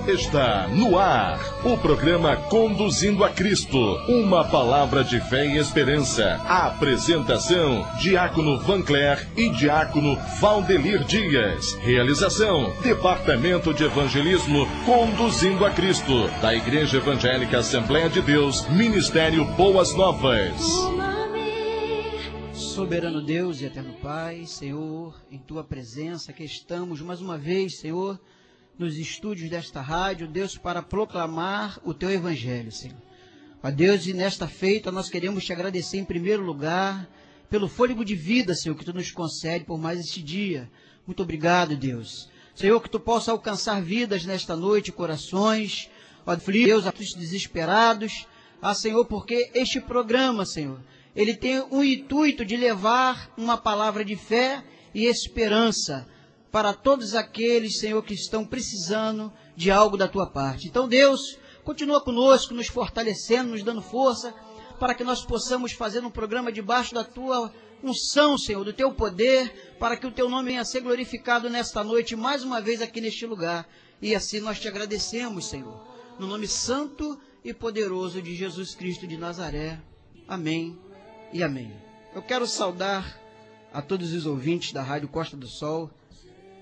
Está no ar o programa Conduzindo a Cristo, uma palavra de fé e esperança. A apresentação, Diácono Vancler e Diácono Valdelir Dias. Realização, Departamento de Evangelismo Conduzindo a Cristo, da Igreja Evangélica Assembleia de Deus, Ministério Boas Novas. Soberano Deus e eterno Pai, Senhor, em Tua presença que estamos mais uma vez, Senhor, nos estúdios desta rádio, Deus, para proclamar o Teu Evangelho, Senhor. Ó Deus, e nesta feita nós queremos Te agradecer em primeiro lugar pelo fôlego de vida, Senhor, que Tu nos concede por mais este dia. Muito obrigado, Deus. Senhor, que Tu possa alcançar vidas nesta noite, corações, ó Deus, aflitos desesperados. Senhor, porque este programa, Senhor, ele tem o intuito de levar uma palavra de fé e esperança para todos aqueles, Senhor, que estão precisando de algo da Tua parte. Então, Deus, continua conosco, nos fortalecendo, nos dando força, para que nós possamos fazer um programa debaixo da Tua unção, Senhor, do Teu poder, para que o Teu nome venha a ser glorificado nesta noite, mais uma vez aqui neste lugar. E assim nós Te agradecemos, Senhor, no nome santo e poderoso de Jesus Cristo de Nazaré. Amém e amém. Eu quero saudar a todos os ouvintes da Rádio Costa do Sol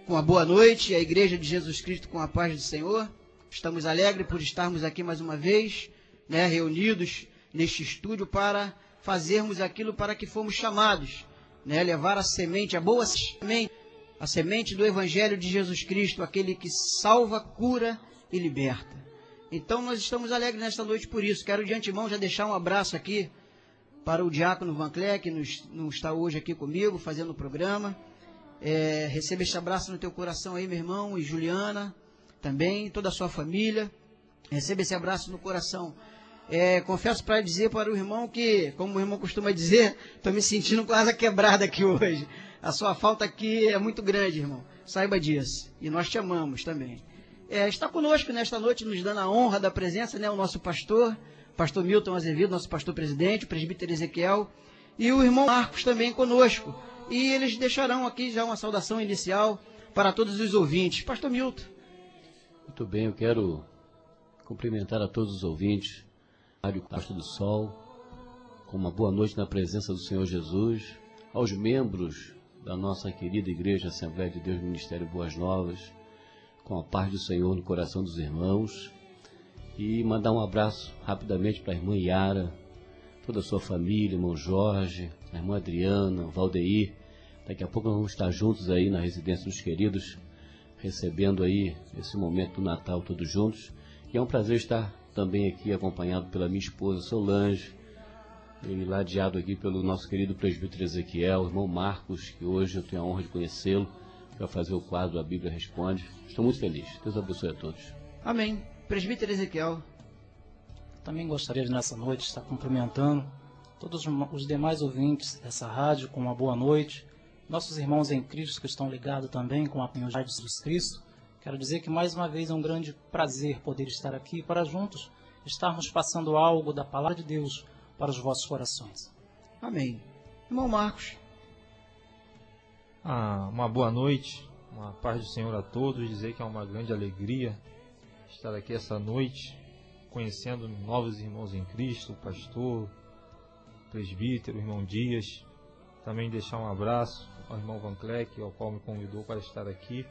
com a boa noite, a Igreja de Jesus Cristo com a paz do Senhor. Estamos alegres por estarmos aqui mais uma vez, reunidos neste estúdio para fazermos aquilo para que fomos chamados, levar a semente, a boa semente, a semente do Evangelho de Jesus Cristo, aquele que salva, cura e liberta. Então nós estamos alegres nesta noite por isso. Quero de antemão já deixar um abraço aqui para o Diácono Vancler, que não está hoje aqui comigo, fazendo o programa. Receba este abraço no teu coração aí, meu irmão, e Juliana também, toda a sua família. Receba esse abraço no coração. Confesso para dizer para o irmão que, como o irmão costuma dizer, estou me sentindo com a asa quebrada aqui hoje. A sua falta aqui é muito grande, irmão. Saiba disso. E nós te amamos também. Está conosco nesta noite, nos dando a honra da presença, o nosso pastor Milton Azevedo, nosso pastor presidente, o presbítero Ezequiel, e o irmão Marcos também conosco. E eles deixarão aqui já uma saudação inicial para todos os ouvintes. Pastor Milton. Muito bem, eu quero cumprimentar a todos os ouvintes, Rádio Costa do Sol, com uma boa noite na presença do Senhor Jesus, aos membros da nossa querida Igreja Assembleia de Deus, Ministério Boas Novas, com a paz do Senhor no coração dos irmãos, e mandar um abraço rapidamente para a irmã Yara, toda a sua família, irmão Jorge, a irmã Adriana, o Valdeir. Daqui a pouco nós vamos estar juntos aí na residência dos queridos, recebendo aí esse momento do Natal todos juntos. E é um prazer estar também aqui acompanhado pela minha esposa Solange, e ladeado aqui pelo nosso querido presbítero Ezequiel, o irmão Marcos, que hoje eu tenho a honra de conhecê-lo, para fazer o quadro A Bíblia Responde. Estou muito feliz. Deus abençoe a todos. Amém. Presbítero Ezequiel. Também gostaria de nessa noite estar cumprimentando todos os demais ouvintes dessa rádio com uma boa noite. Nossos irmãos em Cristo que estão ligados também com a Rádio de Jesus Cristo. Quero dizer que mais uma vez é um grande prazer poder estar aqui para juntos estarmos passando algo da palavra de Deus para os vossos corações. Amém. Irmão Marcos. Uma boa noite, uma paz do Senhor a todos, dizer que é uma grande alegria estar aqui essa noite, conhecendo novos irmãos em Cristo, o pastor, o presbítero, o irmão Dias. Também deixar um abraço ao irmão Vancler, ao qual me convidou para estar aqui,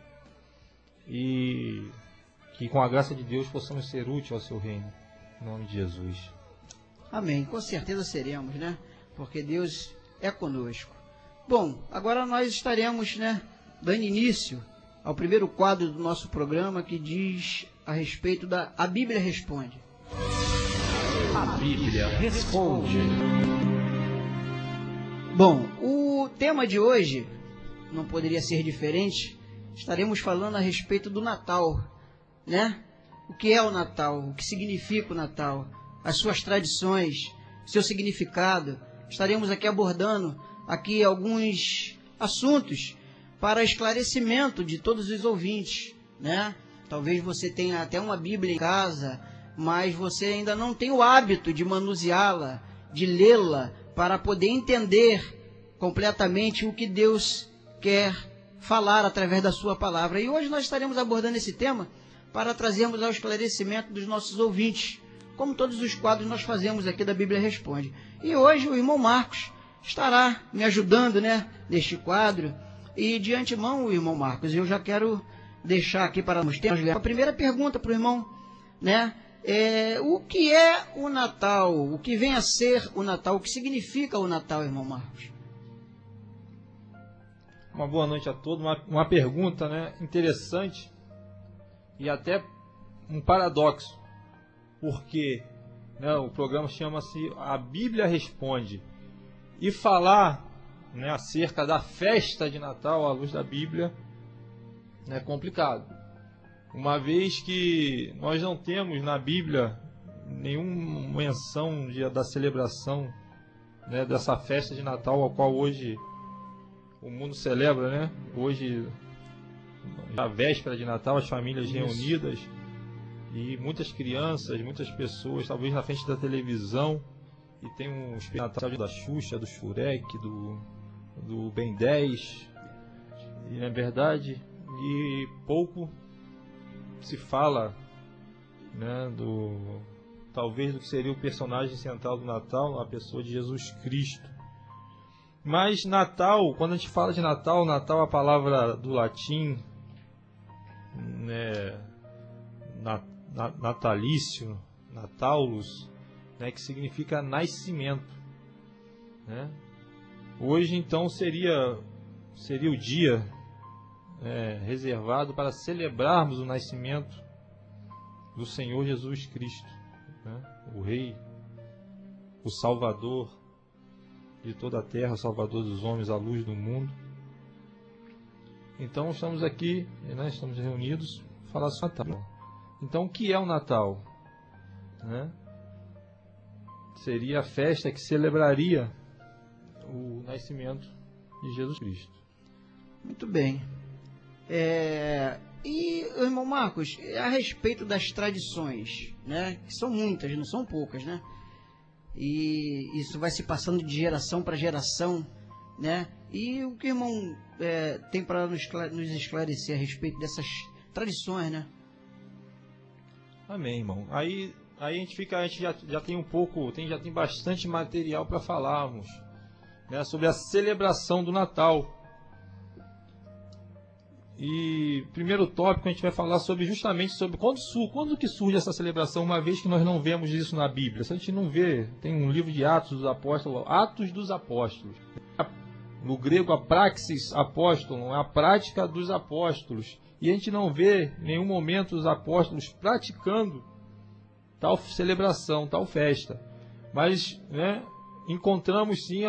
e que com a graça de Deus possamos ser úteis ao seu reino, em nome de Jesus. Amém, com certeza seremos, porque Deus é conosco. Bom, agora nós estaremos, dando início ao primeiro quadro do nosso programa, que diz a respeito da A Bíblia Responde. A Bíblia Responde. Bom, o tema de hoje não poderia ser diferente. Estaremos falando a respeito do Natal, O que é o Natal? O que significa o Natal? As suas tradições, seu significado. Estaremos aqui abordando alguns assuntos para esclarecimento de todos os ouvintes, Talvez você tenha até uma Bíblia em casa, mas você ainda não tem o hábito de manuseá-la, de lê-la, para poder entender completamente o que Deus quer falar através da sua palavra. E hoje nós estaremos abordando esse tema para trazermos ao esclarecimento dos nossos ouvintes, como todos os quadros nós fazemos aqui da Bíblia Responde. E hoje o irmão Marcos estará me ajudando, né, neste quadro. E de antemão, irmão Marcos, eu já quero deixar aqui para nós termos a primeira pergunta para o irmão, né? O que é o Natal? O que vem a ser o Natal? O que significa o Natal, irmão Marcos? Uma boa noite a todos. Uma pergunta, né, interessante e até um paradoxo, porque, né, o programa chama-se A Bíblia Responde, e falar, né, acerca da festa de Natal à luz da Bíblia é complicado, uma vez que nós não temos na Bíblia nenhuma menção da celebração, né, dessa festa de Natal, a qual hoje o mundo celebra, né? Hoje, a véspera de Natal, as famílias reunidas e muitas crianças, muitas pessoas, talvez na frente da televisão, e tem um espetáculo da Xuxa, do Shurek, do Ben 10, e na verdade, e pouco se fala, né, talvez do que seria o personagem central do Natal, a pessoa de Jesus Cristo. Mas Natal, quando a gente fala de Natal, Natal é a palavra do latim, né, natalício, Natalus, né, que significa nascimento, né? Hoje então seria o dia reservado para celebrarmos o nascimento do Senhor Jesus Cristo, né? O Rei, o Salvador de toda a terra, o Salvador dos homens, a luz do mundo. Então estamos aqui, né, estamos reunidos para falar sobre o Natal. Então o que é o Natal? Né? Seria a festa que celebraria o nascimento de Jesus Cristo. Muito bem. E, irmão Marcos, a respeito das tradições, né, que são muitas, não são poucas, né? E isso vai se passando de geração para geração, né? E o que o irmão tem para nos esclarecer a respeito dessas tradições, né? Amém, irmão. Aí a gente já tem já tem bastante material para falarmos, né, sobre a celebração do Natal. E primeiro tópico a gente vai falar justamente sobre quando que surge essa celebração, uma vez que nós não vemos isso na Bíblia. Se a gente não vê, tem um livro de Atos dos Apóstolos. No grego, a praxis apóstolo, a prática dos apóstolos. E a gente não vê em nenhum momento os apóstolos praticando tal celebração, tal festa. Mas, né, encontramos sim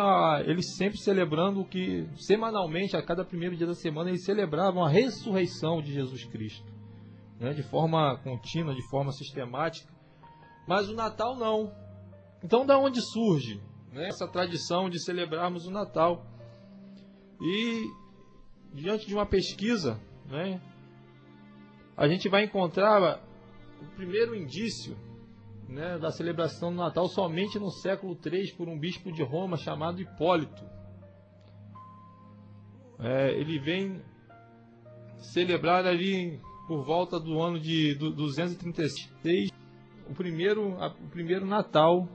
eles sempre celebrando que semanalmente, a cada primeiro dia da semana, eles celebravam a ressurreição de Jesus Cristo, né, de forma contínua, de forma sistemática. Mas o Natal não. Então, da onde surge, né, essa tradição de celebrarmos o Natal? E diante de uma pesquisa, né, a gente vai encontrar o primeiro indício, né, da celebração do Natal somente no século III por um bispo de Roma chamado Hipólito. Ele vem celebrar ali por volta do ano de 236 o primeiro Natal,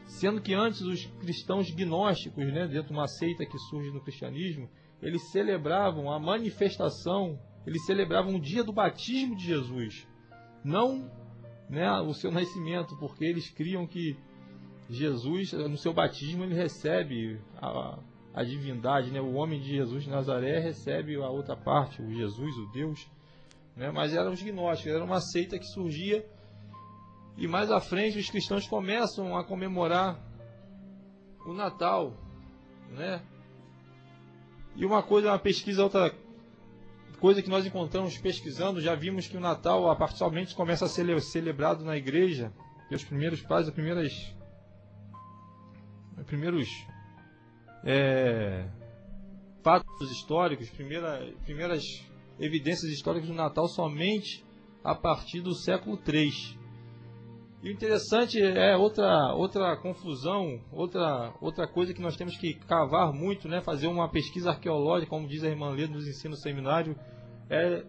sendo que antes os cristãos gnósticos, né, dentro de uma seita que surge no cristianismo, eles celebravam a manifestação, eles celebravam o dia do batismo de Jesus, não, né, o seu nascimento, porque eles criam que Jesus, no seu batismo, ele recebe a divindade, né, o homem de Jesus de Nazaré recebe a outra parte, o Jesus, o Deus, né, mas eram os gnósticos, era uma seita que surgia, e mais à frente os cristãos começam a comemorar o Natal, né? E uma pesquisa, outra coisa que nós encontramos pesquisando, já vimos que o Natal, parcialmente, começa a ser celebrado na igreja pelos primeiros pais, os primeiros fatos históricos, primeiras evidências históricas do Natal somente a partir do século III. E o interessante é outra confusão, outra coisa que nós temos que cavar muito, né? Fazer uma pesquisa arqueológica, como diz a irmã Leda, nos ensina no seminário,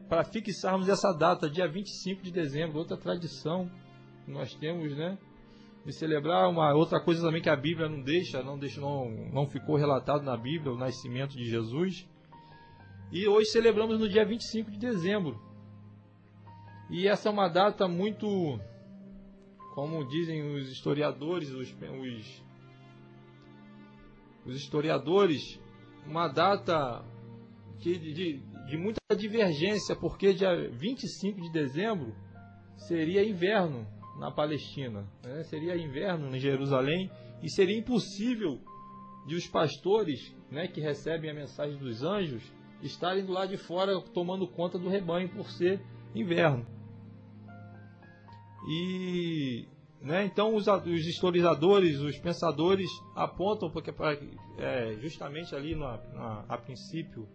para fixarmos essa data, dia 25 de dezembro, outra tradição que nós temos, né? De celebrar. Uma outra coisa também que a Bíblia não ficou relatado na Bíblia, o nascimento de Jesus. E hoje celebramos no dia 25 de dezembro. E essa é uma data muito, como dizem os historiadores, os historiadores, uma data de muita divergência, porque dia 25 de dezembro seria inverno na Palestina, né? Seria inverno em Jerusalém, e seria impossível de os pastores, né, que recebem a mensagem dos anjos, estarem do lado de fora tomando conta do rebanho por ser inverno. E, né, então os historiadores, os pensadores apontam porque justamente ali a princípio,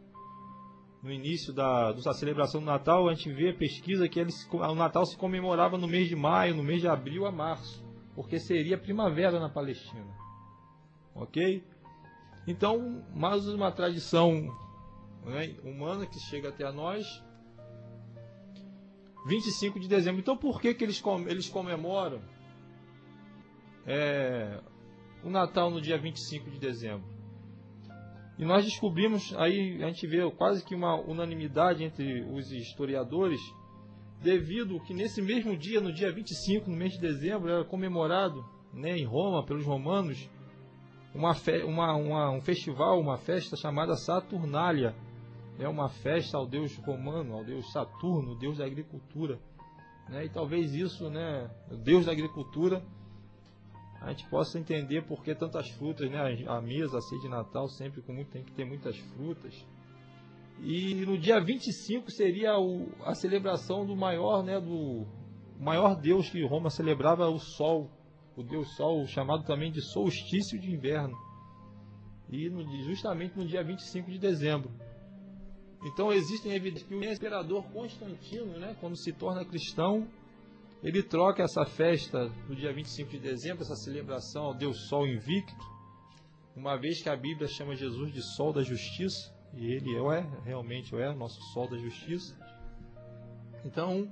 no início da celebração do Natal, a gente vê a pesquisa que o Natal se comemorava no mês de maio, no mês de abril a março, porque seria primavera na Palestina. Ok? Então, mais uma tradição, né, humana que chega até a nós. 25 de dezembro. Então, por que eles comemoram o Natal no dia 25 de dezembro? E nós descobrimos, aí a gente vê quase que uma unanimidade entre os historiadores, devido que nesse mesmo dia, no dia 25, no mês de dezembro, era comemorado, né, em Roma, pelos romanos, um festival, uma festa chamada Saturnália. É uma festa ao deus romano, ao deus Saturno, deus da agricultura, né? E talvez isso, né, o deus da agricultura, a gente possa entender por que tantas frutas, né? A mesa, a ceia de Natal sempre tem que ter muitas frutas. E no dia 25 seria a celebração do maior, né, do maior deus que Roma celebrava, o Sol, o deus Sol, chamado também de solstício de inverno. E justamente no dia 25 de dezembro. Então existem evidências que o imperador Constantino, né, quando se torna cristão, ele troca essa festa do dia 25 de dezembro, essa celebração ao Deus Sol invicto, uma vez que a Bíblia chama Jesus de Sol da Justiça, e ele realmente é o nosso Sol da Justiça. Então,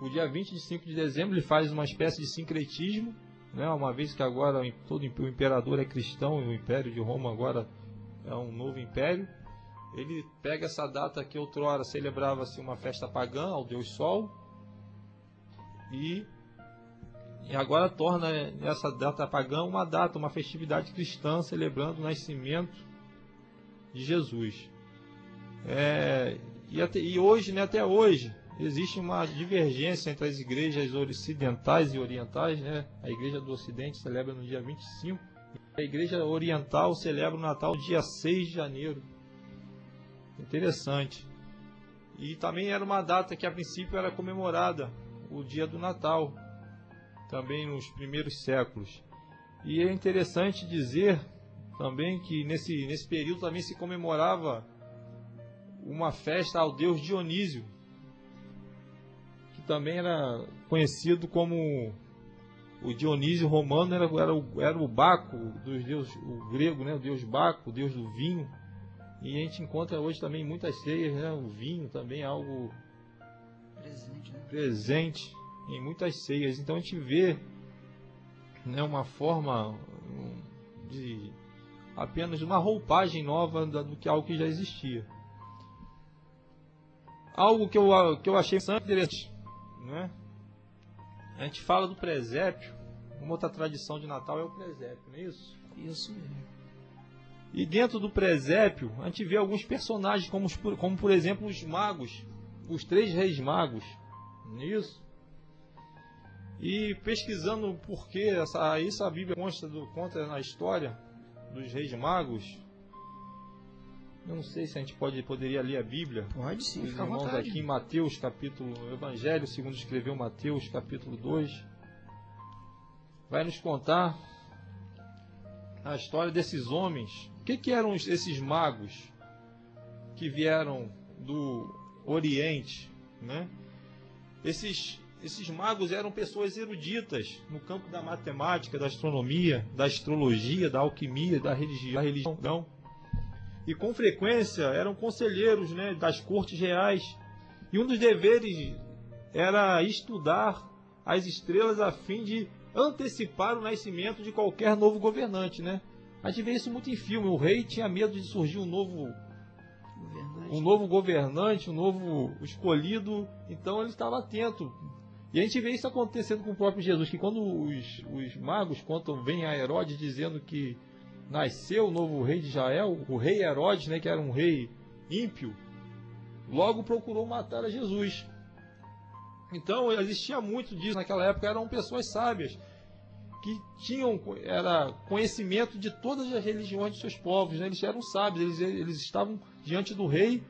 o dia 25 de dezembro ele faz uma espécie de sincretismo, né, uma vez que agora todo o imperador é cristão e o Império de Roma agora é um novo império. Ele pega essa data que outrora celebrava-se uma festa pagã ao Deus Sol e agora torna essa data pagã uma festividade cristã, celebrando o nascimento de Jesus. E hoje, né, até hoje, existe uma divergência entre as igrejas ocidentais e orientais, né? A igreja do Ocidente celebra no dia 25, a igreja oriental celebra o Natal no dia 6 de janeiro. Interessante. E também era uma data que a princípio era comemorada, o dia do Natal, também nos primeiros séculos. E é interessante dizer também que nesse período também se comemorava uma festa ao deus Dionísio, que também era conhecido como o Dionísio romano, era o Baco dos deuses, o grego, né, o deus Baco, o deus do vinho. E a gente encontra hoje também muitas ceias, né? O vinho também é algo presente em muitas ceias. Então a gente vê, né, uma forma de apenas uma roupagem nova do que algo que já existia. Algo que eu achei interessante, né? A gente fala do presépio. Uma outra tradição de Natal é o presépio, não é isso? Isso mesmo. E dentro do presépio, a gente vê alguns personagens, como por exemplo os magos, os 3 reis magos, não é isso? E pesquisando o porquê, isso a Bíblia conta na história dos reis magos. Eu não sei se a gente poderia ler a Bíblia. Pode sim, fica à vontade. Aqui em Mateus, capítulo, Evangelho, segundo escreveu Mateus, capítulo 2. Vai nos contar a história desses homens. O que eram esses magos que vieram do Oriente, né? Esses magos eram pessoas eruditas no campo da matemática, da astronomia, da astrologia, da alquimia, da religião. E com frequência eram conselheiros, né, das cortes reais E um dos deveres era estudar as estrelas a fim de antecipar o nascimento de qualquer novo governante, né? A gente vê isso muito em filme. O rei tinha medo de surgir um novo governante, um novo escolhido. Então ele estava atento. E a gente vê isso acontecendo com o próprio Jesus, que quando os magos vêm a Herodes dizendo que nasceu o novo rei de Israel, o rei Herodes, né, que era um rei ímpio, logo procurou matar a Jesus. Então existia muito disso naquela época. Eram pessoas sábias que tinham conhecimento de todas as religiões de seus povos, né? Eles eram sábios, eles estavam diante do rei,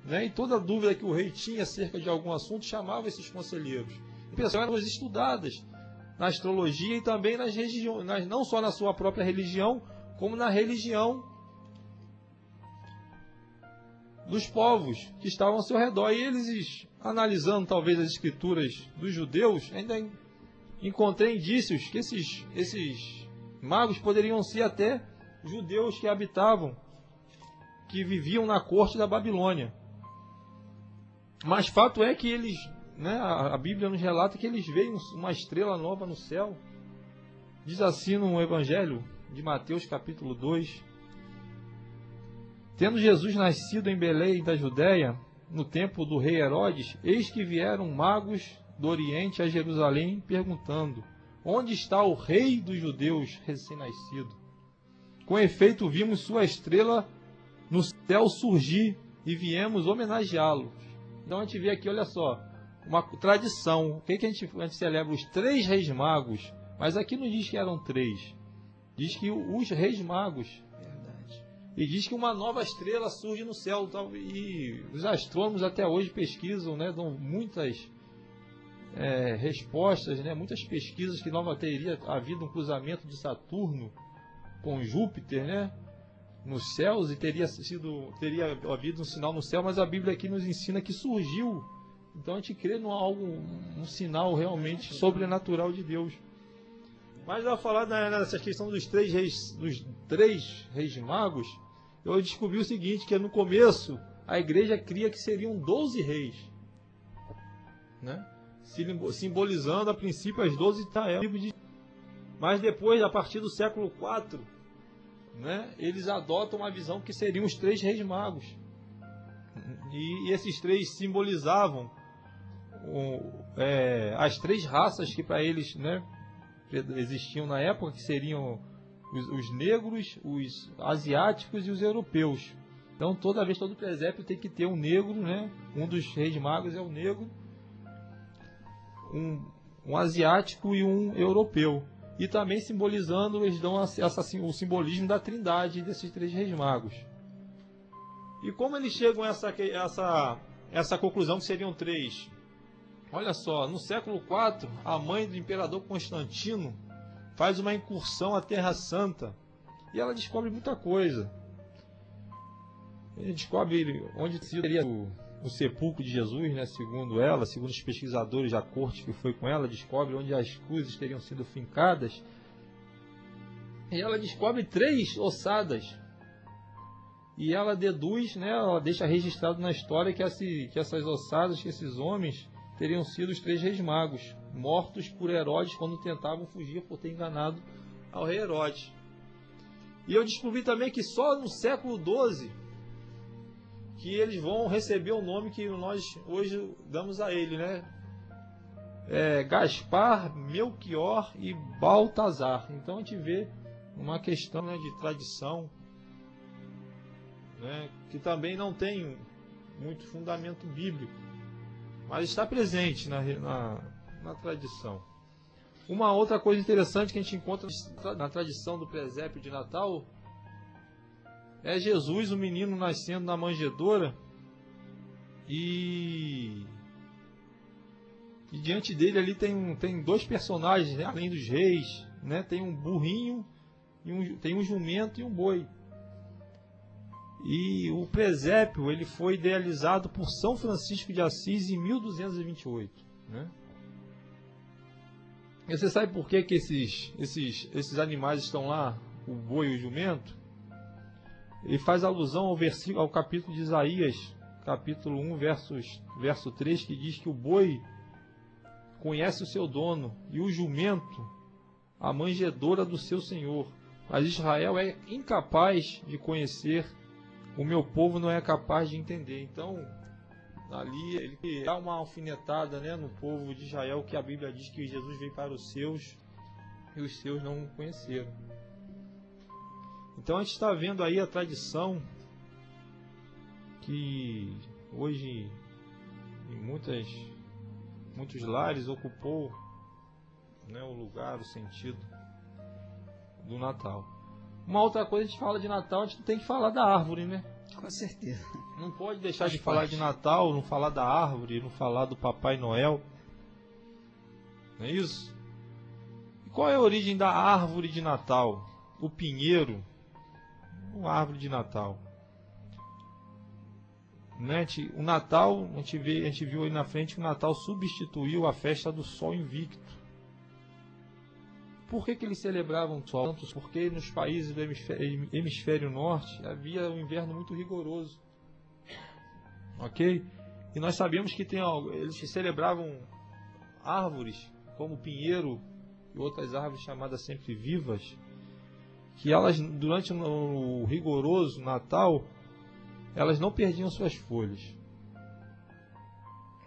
né? E toda dúvida que o rei tinha acerca de algum assunto chamava esses conselheiros. E pessoas eram estudadas na astrologia e também nas religiões, não só na sua própria religião, como na religião dos povos que estavam ao seu redor. E eles, analisando talvez as escrituras dos judeus, ainda encontrei indícios que esses magos poderiam ser até judeus que habitavam, que viviam na corte da Babilônia. Mas fato é que eles, né, a Bíblia nos relata que eles veem uma estrela nova no céu. Diz assim no Evangelho de Mateus capítulo 2: tendo Jesus nascido em Belém da Judéia, no tempo do rei Herodes, eis que vieram magos do Oriente a Jerusalém, perguntando: onde está o rei dos judeus recém-nascido? Com efeito, vimos sua estrela no céu surgir e viemos homenageá-lo. Então a gente vê aqui, olha só, uma tradição. O que a gente celebra? Os 3 reis magos. Mas aqui não diz que eram 3. Diz que os reis magos. Verdade. E diz que uma nova estrela surge no céu. E os astrônomos até hoje pesquisam, né, dão muitas respostas, né, muitas pesquisas que teria havido um cruzamento de Saturno com Júpiter, né, nos céus, e teria havido um sinal no céu, mas a Bíblia aqui nos ensina que surgiu. Então a gente crê um sinal realmente sobrenatural de Deus. Mas ao falar nessa questão dos 3 reis magos, eu descobri o seguinte, que no começo a igreja cria que seriam 12 reis, né? Simbolizando a princípio as 12 tribos. Mas depois, a partir do século IV, né, eles adotam a visão que seriam os 3 reis magos. E esses 3 simbolizavam as 3 raças que para eles, né, existiam na época, que seriam os negros, os asiáticos e os europeus. Então todo presépio tem que ter um negro, né? Um dos reis magos é o negro, um asiático e um europeu. E também simbolizando, eles dão o simbolismo da trindade desses 3 reis magos. E como eles chegam a essa conclusão que seriam 3? Olha só, no século IV, a mãe do imperador Constantino faz uma incursão à Terra Santa e ela descobre muita coisa. Ele descobre onde seria o sepulcro de Jesus, né, segundo os pesquisadores da corte que foi com ela, descobre onde as cruzes teriam sido fincadas. E ela descobre 3 ossadas. E ela deduz, né, ela deixa registrado na história que essas ossadas, que esses homens teriam sido os 3 reis magos, mortos por Herodes quando tentavam fugir por ter enganado ao rei Herodes. E eu descobri também que só no século XII que eles vão receber o nome que nós hoje damos a ele, né? Gaspar, Melquior e Baltazar. Então a gente vê uma questão, né, de tradição, né, que também não tem muito fundamento bíblico, mas está presente na tradição. Uma outra coisa interessante que a gente encontra na tradição do presépio de Natal é Jesus, o menino nascendo na manjedoura, e diante dele ali tem 2 personagens, né, além dos reis, né, tem um burrinho, tem um jumento e um boi. E o presépio ele foi idealizado por São Francisco de Assis em 1228, né? E você sabe por que esses animais estão lá, o boi e o jumento? Ele faz alusão ao capítulo de Isaías, capítulo 1, verso 3, que diz que o boi conhece o seu dono e o jumento a manjedoura do seu senhor. Mas Israel é incapaz de conhecer, o meu povo não é capaz de entender. Então, ali ele dá uma alfinetada, né, no povo de Israel, que a Bíblia diz que Jesus veio para os seus e os seus não o conheceram. Então a gente está vendo aí a tradição que hoje em muitos lares ocupou, né, o lugar, o sentido do Natal. Uma outra coisa, a gente fala de Natal, a gente tem que falar da árvore, né? Com certeza. Não pode deixar de falar de Natal, não falar da árvore, não falar do Papai Noel. Não é isso? E qual é a origem da árvore de Natal? O pinheiro, uma árvore de Natal. Né? O Natal, a gente viu aí na frente que o Natal substituiu a festa do Sol Invicto. Por que eles celebravam o Sol? Porque nos países do hemisfério norte havia um inverno muito rigoroso. Ok? E nós sabemos que eles celebravam árvores como o pinheiro e outras árvores chamadas sempre vivas, que elas, durante o rigoroso Natal, elas não perdiam suas folhas.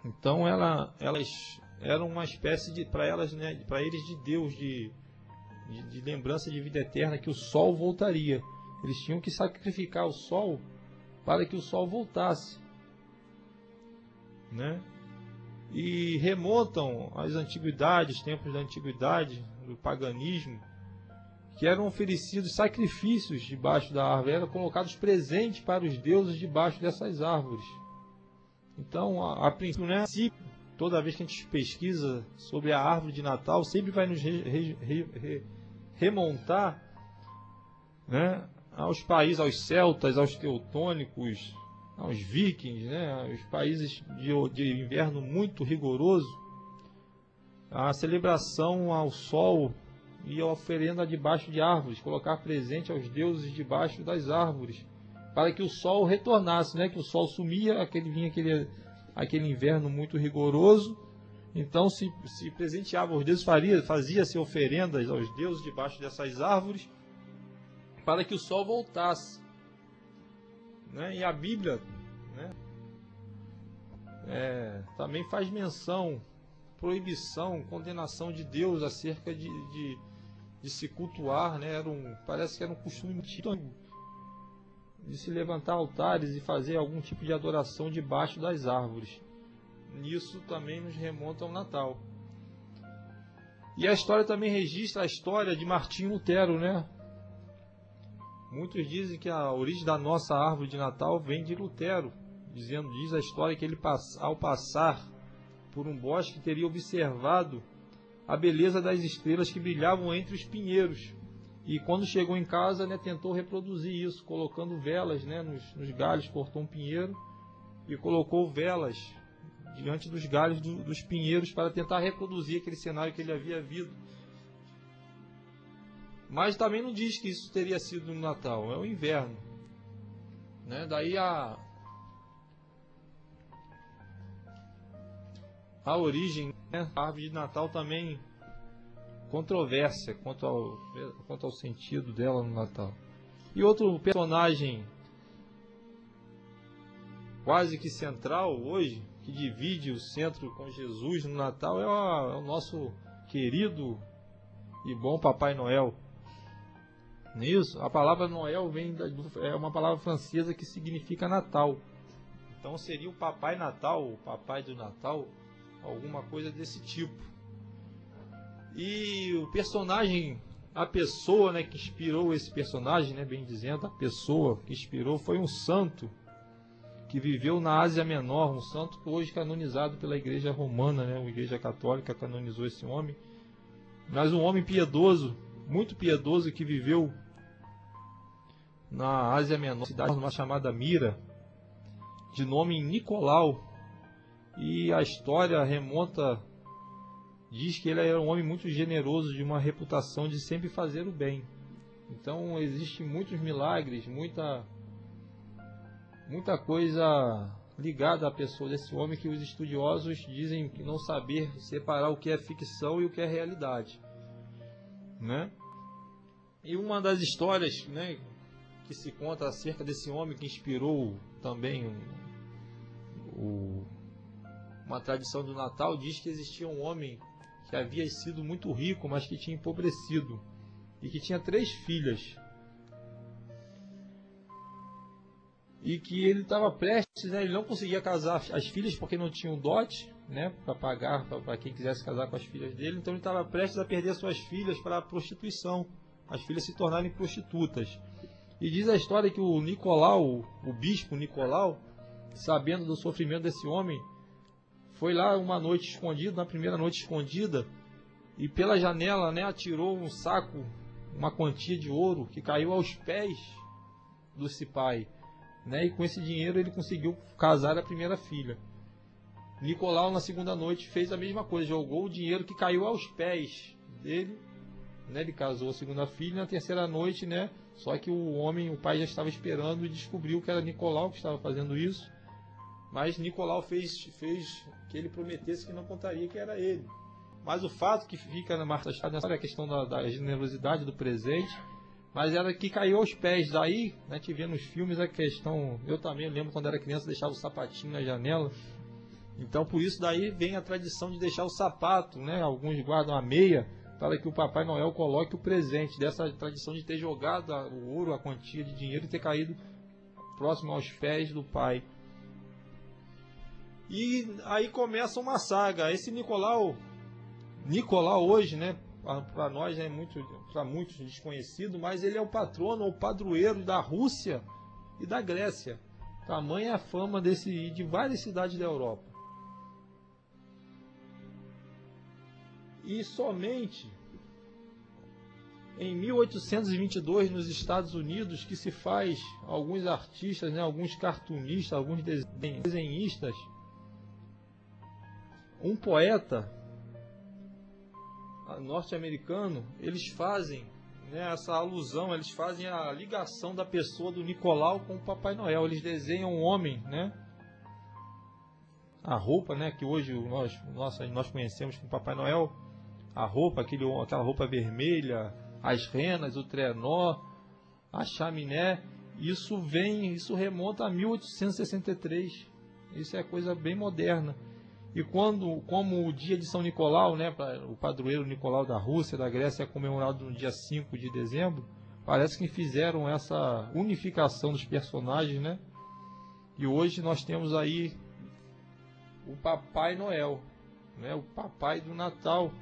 Então elas eram uma espécie de, para elas, né, para eles, de Deus, de lembrança de vida eterna, que o sol voltaria. Eles tinham que sacrificar o sol para que o sol voltasse, né? E remontam às antiguidades, tempos da antiguidade, do paganismo, que eram oferecidos sacrifícios debaixo da árvore, eram colocados presentes para os deuses debaixo dessas árvores. Então, a princípio, né, toda vez que a gente pesquisa sobre a árvore de Natal, sempre vai nos remontar, né, aos países, aos celtas, aos teutônicos, aos vikings, né, os países de inverno muito rigoroso, a celebração ao sol e a oferenda debaixo de árvores, colocar presente aos deuses debaixo das árvores, para que o sol retornasse, né, que o sol sumia, vinha aquele inverno muito rigoroso. Então se presenteava aos deuses, fazia-se oferendas aos deuses debaixo dessas árvores, para que o sol voltasse, né? E a Bíblia, né, também faz menção, proibição, condenação de Deus acerca de se cultuar, né? Parece que era um costume de se levantar altares e fazer algum tipo de adoração debaixo das árvores. Isso também nos remonta ao Natal. E a história também registra a história de Martinho Lutero, né? Muitos dizem que a origem da nossa árvore de Natal vem de Lutero. Diz a história que ele, ao passar por um bosque, teria observado a beleza das estrelas que brilhavam entre os pinheiros. E quando chegou em casa, né, tentou reproduzir isso, colocando velas, né, nos galhos, cortou um pinheiro e colocou velas diante dos galhos dos pinheiros para tentar reproduzir aquele cenário que ele havia visto. Mas também não diz que isso teria sido no Natal, é o inverno, né? Daí a origem, né? A árvore de Natal também controvérsia quanto ao sentido dela no Natal. E outro personagem quase que central hoje, que divide o centro com Jesus no Natal, é o nosso querido e bom Papai Noel. Nisso, a palavra Noel é uma palavra francesa que significa Natal. Então seria o Papai Natal, o Papai do Natal, alguma coisa desse tipo. E o personagem, a pessoa, né, que inspirou esse personagem, né, bem dizendo, a pessoa que inspirou foi um santo que viveu na Ásia Menor, um santo que hoje canonizado pela Igreja Romana, né, a Igreja Católica canonizou esse homem. Mas um homem piedoso, muito piedoso, que viveu na Ásia Menor, cidade chamada Mira, de nome Nicolau. E a história diz que ele era um homem muito generoso, de uma reputação de sempre fazer o bem. Então existem muitos milagres, muita coisa ligada à pessoa desse homem, que os estudiosos dizem que não saber separar o que é ficção e o que é realidade, né? E uma das histórias, né, que se conta acerca desse homem que inspirou também uma tradição do Natal, diz que existia um homem que havia sido muito rico, mas que tinha empobrecido e que tinha 3 filhas. E que ele estava prestes, né, ele não conseguia casar as filhas porque não tinha um dote, né, para pagar para quem quisesse casar com as filhas dele. Então ele estava prestes a perder suas filhas para a prostituição, as filhas se tornarem prostitutas. E diz a história que o Nicolau, o bispo Nicolau, sabendo do sofrimento desse homem, foi lá uma noite escondido, na primeira noite escondida, e pela janela, né, atirou um saco, uma quantia de ouro que caiu aos pés do cipai, né, e com esse dinheiro ele conseguiu casar a primeira filha. Nicolau, na segunda noite, fez a mesma coisa, jogou o dinheiro que caiu aos pés dele, né, ele casou a segunda filha. Na terceira noite, né, só que o pai já estava esperando e descobriu que era Nicolau que estava fazendo isso, mas Nicolau fez que ele prometesse que não contaria que era ele. Mas o fato que fica na Marta Chá é a questão da generosidade do presente, mas era que caiu aos pés. Daí, né, que vê nos filmes a questão, eu também lembro quando era criança, deixava o sapatinho na janela. Então por isso daí vem a tradição de deixar o sapato, né, alguns guardam a meia, para que o Papai Noel coloque o presente, dessa tradição de ter jogado o ouro, a quantia de dinheiro, e ter caído próximo aos pés do pai. E aí começa uma saga. Esse Nicolau hoje, né, para nós é para muitos desconhecido, mas ele é o patrono ou padroeiro da Rússia e da Grécia. Tamanha a fama de várias cidades da Europa. E somente em 1822, nos Estados Unidos, que se faz alguns artistas, né, alguns cartunistas, alguns desenhistas, um poeta norte-americano, eles fazem, né, essa alusão, eles fazem a ligação da pessoa do Nicolau com o Papai Noel. Eles desenham um homem, né, a roupa, né, que hoje nós conhecemos como Papai Noel, a roupa, aquela roupa vermelha, as renas, o trenó, a chaminé, isso remonta a 1863. Isso é coisa bem moderna. E como o dia de São Nicolau, né, o padroeiro Nicolau da Rússia, da Grécia, é comemorado no dia 5 de dezembro, parece que fizeram essa unificação dos personagens, né? E hoje nós temos aí o Papai Noel, né, o Papai do Natal,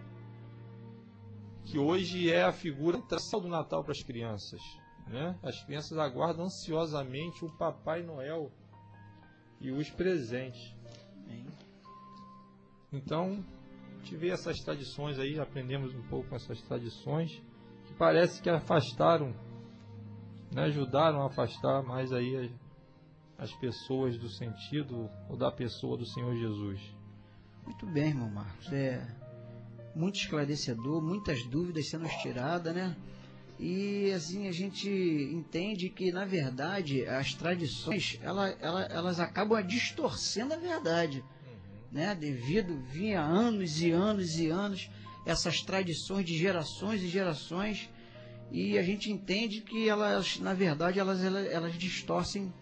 que hoje é a figura central do Natal para as crianças, né? As crianças aguardam ansiosamente o Papai Noel e os presentes. Então, tive essas tradições aí, aprendemos um pouco com essas tradições, que parece que afastaram, né, ajudaram a afastar mais aí as pessoas do sentido ou da pessoa do Senhor Jesus. Muito bem, irmão Marcos. Muito esclarecedor, muitas dúvidas sendo tiradas, né? E assim a gente entende que, na verdade, as tradições elas acabam distorcendo a verdade, né? Devido vinha anos e anos e anos essas tradições de gerações e gerações, e a gente entende que elas, na verdade, elas distorcem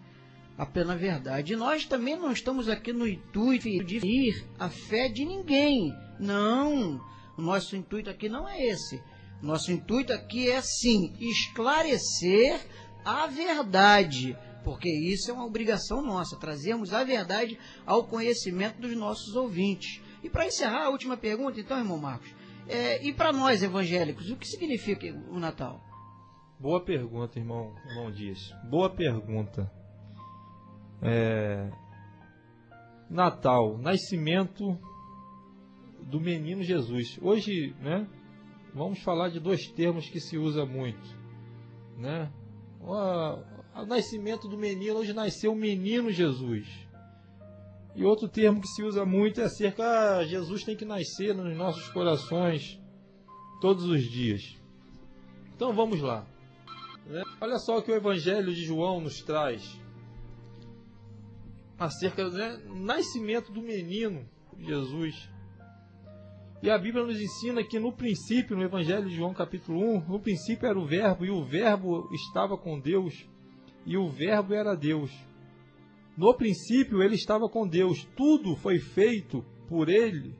a plena verdade. E nós também não estamos aqui no intuito de ferir a fé de ninguém. Não, o nosso intuito aqui não é esse. Nosso intuito aqui é, sim, esclarecer a verdade, porque isso é uma obrigação nossa, trazermos a verdade ao conhecimento dos nossos ouvintes. E para encerrar, a última pergunta, então, irmão Marcos, e para nós evangélicos, o que significa o Natal? Boa pergunta, irmão Dias. Boa pergunta. Natal, nascimento do menino Jesus. Hoje, né, vamos falar de dois termos que se usa muito, né? O nascimento do menino, hoje nasceu o menino Jesus. E outro termo que se usa muito é acerca, Jesus tem que nascer nos nossos corações todos os dias. Então vamos lá, né? Olha só o que o Evangelho de João nos traz. acerca do nascimento do menino Jesus. E a Bíblia nos ensina que no princípio, no Evangelho de João capítulo 1, no princípio era o Verbo, e o Verbo estava com Deus, e o Verbo era Deus. No princípio ele estava com Deus, tudo foi feito por ele,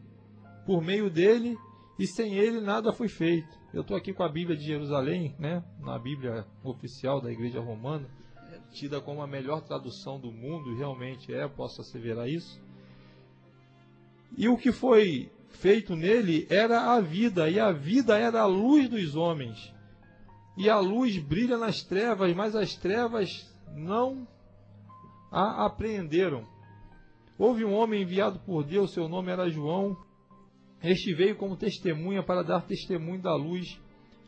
por meio dele, e sem ele nada foi feito. Eu estou aqui com a Bíblia de Jerusalém, na Bíblia oficial da Igreja Romana, tida como a melhor tradução do mundo, e realmente posso asseverar isso. E o que foi feito nele era a vida, e a vida era a luz dos homens. E a luz brilha nas trevas, mas as trevas não a apreenderam. Houve um homem enviado por Deus, seu nome era João. Este veio como testemunha para dar testemunho da luz,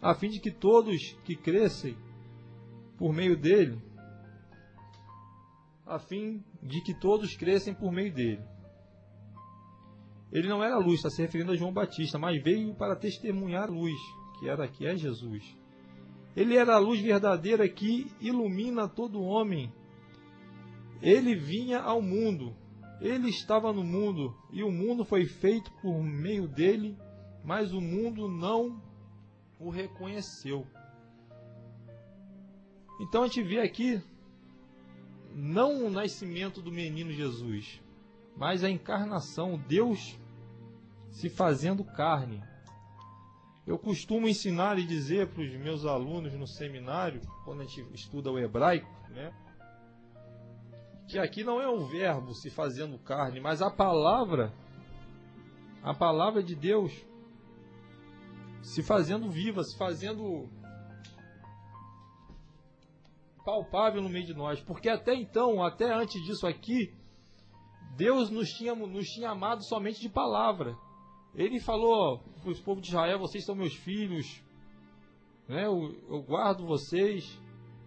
a fim de que todos que crescem por meio dele, Ele não era luz, está se referindo a João Batista, mas veio para testemunhar a luz, que é Jesus. Ele era a luz verdadeira que ilumina todo homem. Ele vinha ao mundo, ele estava no mundo, e o mundo foi feito por meio dele, mas o mundo não o reconheceu. Então a gente vê aqui, não o nascimento do menino Jesus, mas a encarnação, Deus se fazendo carne. Eu costumo ensinar e dizer para os meus alunos no seminário, quando a gente estuda o hebraico, que aqui não é o verbo se fazendo carne, mas a palavra de Deus se fazendo viva, se fazendo palpável no meio de nós. Porque até então, até antes disso aqui, Deus nos tinha amado somente de palavra. Ele falou para os povos de Israel: vocês são meus filhos, eu guardo vocês,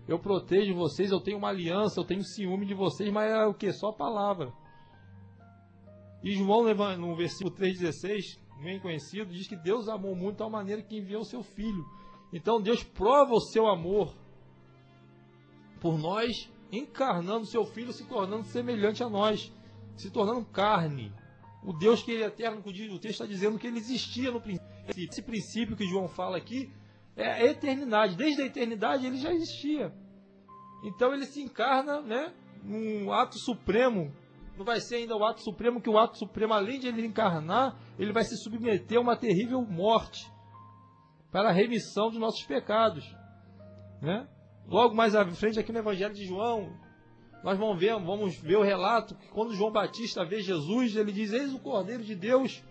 eu protejo vocês, eu tenho uma aliança, eu tenho ciúme de vocês, mas é o que? Só palavra. E João, no versículo 3,16, bem conhecido, diz que Deus amou muito de tal maneira que enviou o seu Filho. Então Deus prova o seu amor por nós, encarnando o seu Filho, se tornando semelhante a nós, se tornando carne. O Deus que ele é eterno, o texto está dizendo que ele existia no princípio. Esse princípio que João fala aqui é a eternidade. Desde a eternidade ele já existia. Então ele se encarna, num ato supremo. Não vai ser ainda o ato supremo, que o ato supremo, além de ele encarnar, ele vai se submeter a uma terrível morte para a remissão de nossos pecados. Logo mais à frente, aqui no Evangelho de João, nós vamos ver o relato que quando João Batista vê Jesus, ele diz: eis o Cordeiro de Deus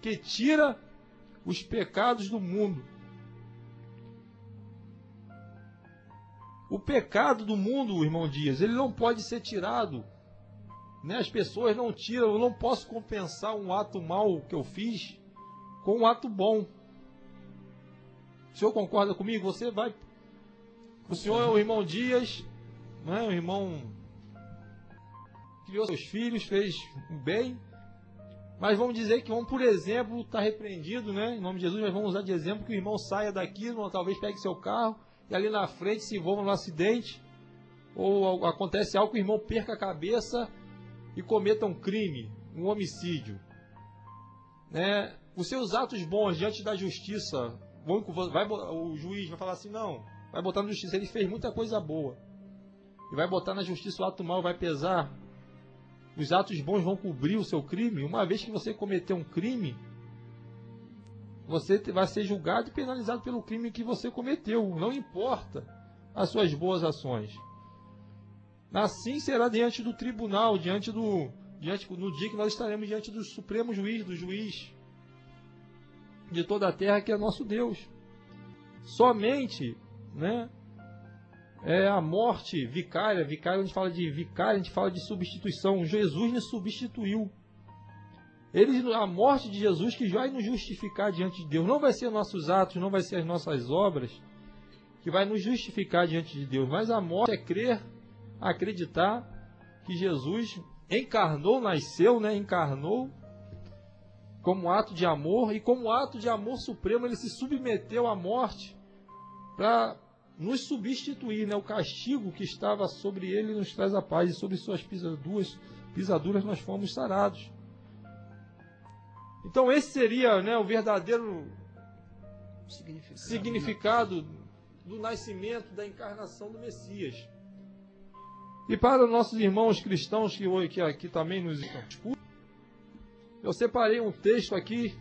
que tira os pecados do mundo. O pecado do mundo, irmão Dias, ele não pode ser tirado. As pessoas não tiram. Eu não posso compensar um ato mau que eu fiz com um ato bom. O senhor concorda comigo? O senhor é o irmão Dias, o irmão criou seus filhos, fez o bem, mas vamos dizer que, por exemplo, está repreendido, em nome de Jesus, mas vamos usar de exemplo que o irmão saia daqui, talvez pegue seu carro e ali na frente se envolva num acidente, ou acontece algo que o irmão perca a cabeça e cometa um crime, um homicídio. Os seus atos bons diante da justiça, o juiz vai falar assim: não, vai botar na justiça, ele fez muita coisa boa, e vai botar na justiça o ato mau, vai pesar. Os atos bons vão cobrir o seu crime. Uma vez que você cometeu um crime, você vai ser julgado e penalizado pelo crime que você cometeu. Não importa as suas boas ações. Assim será diante do tribunal, no dia que nós estaremos diante do Supremo Juiz, do Juiz de toda a terra, que é nosso Deus. Somente, a morte vicária, a gente fala de vicária, a gente fala de substituição. Jesus nos substituiu. A morte de Jesus que vai nos justificar diante de Deus. Não vai ser nossos atos, não vai ser as nossas obras que vai nos justificar diante de Deus, mas a morte é crer, acreditar que Jesus encarnou, encarnou como ato de amor, e como ato de amor supremo ele se submeteu à morte para nos substituir. O castigo que estava sobre ele nos traz a paz, e sobre suas pisaduras pisaduras nós fomos sarados. Então esse seria, né, o verdadeiro significado do nascimento, da encarnação do Messias. E para os nossos irmãos cristãos que aqui também nos escutam, eu separei um texto aqui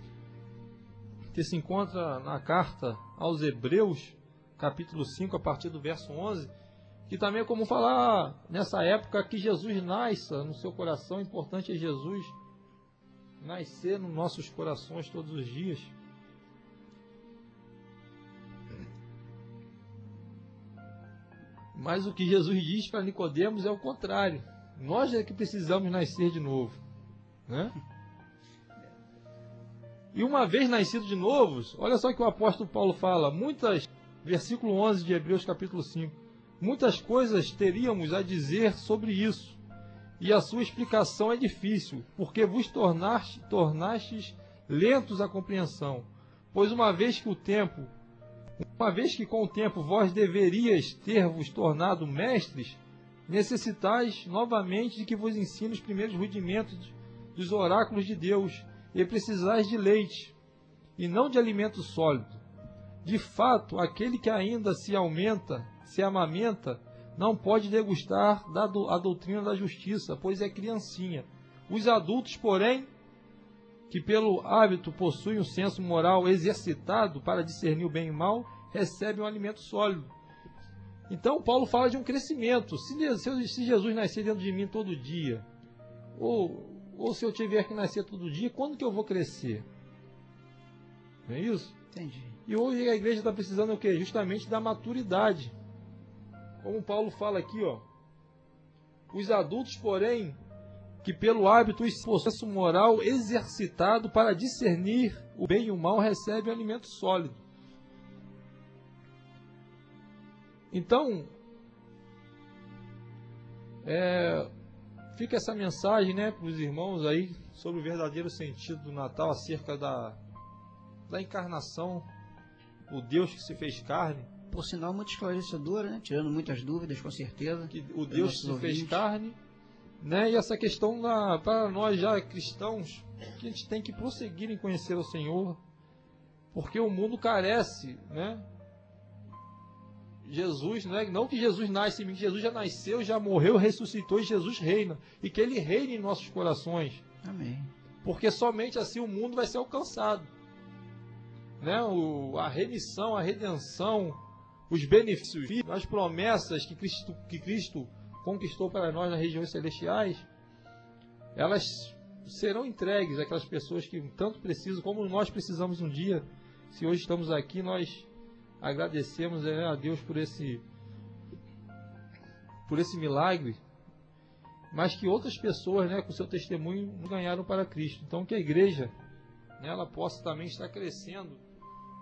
que se encontra na carta aos Hebreus, capítulo 5, a partir do verso 11, que também é como falar nessa época que Jesus nasça no seu coração. O importante é Jesus nascer nos nossos corações todos os dias. Mas o que Jesus diz para Nicodemos é o contrário. Nós é que precisamos nascer de novo, né? E uma vez nascido de novos, olha só o que o apóstolo Paulo fala, versículo 11 de Hebreus capítulo 5, muitas coisas teríamos a dizer sobre isso, e a sua explicação é difícil, porque vos tornastes lentos à compreensão, pois uma vez que com o tempo vós deverias ter-vos tornado mestres, necessitais novamente de que vos ensine os primeiros rudimentos dos oráculos de Deus, e precisais de leite, e não de alimento sólido. De fato, aquele que ainda se amamenta, não pode degustar a doutrina da justiça, pois é criancinha. Os adultos, porém, que pelo hábito possuem um senso moral exercitado para discernir o bem e o mal, recebem um alimento sólido. Então, Paulo fala de um crescimento. Se Jesus nascer dentro de mim todo dia, ou se eu tiver que nascer todo dia, quando que eu vou crescer? Não é isso? Entendi. E hoje a igreja está precisando o quê? Justamente da maturidade. Como Paulo fala aqui, ó. Os adultos, porém, que pelo hábito e processo moral exercitado para discernir o bem e o mal, recebem alimento sólido. Então, fica essa mensagem, né, para os irmãos aí sobre o verdadeiro sentido do Natal, acerca da encarnação, o Deus que se fez carne. Por sinal, muito esclarecedora, né? Tirando muitas dúvidas, com certeza. Que o Deus que se fez carne, né? E essa questão para nós já cristãos, que a gente tem que prosseguir em conhecer o Senhor, porque o mundo carece, né? Jesus, não que Jesus nasce em mim, que Jesus já nasceu, já morreu, ressuscitou e Jesus reina. E que Ele reine em nossos corações. Amém. Porque somente assim o mundo vai ser alcançado. Né? A remissão, a redenção, os benefícios, as promessas que Cristo conquistou para nós nas regiões celestiais, elas serão entregues àquelas pessoas que tanto precisam, como nós precisamos um dia. Se hoje estamos aqui, nós agradecemos a Deus por esse milagre, mas que outras pessoas, né, com seu testemunho, ganharam para Cristo. Então que a igreja, né, ela possa também estar crescendo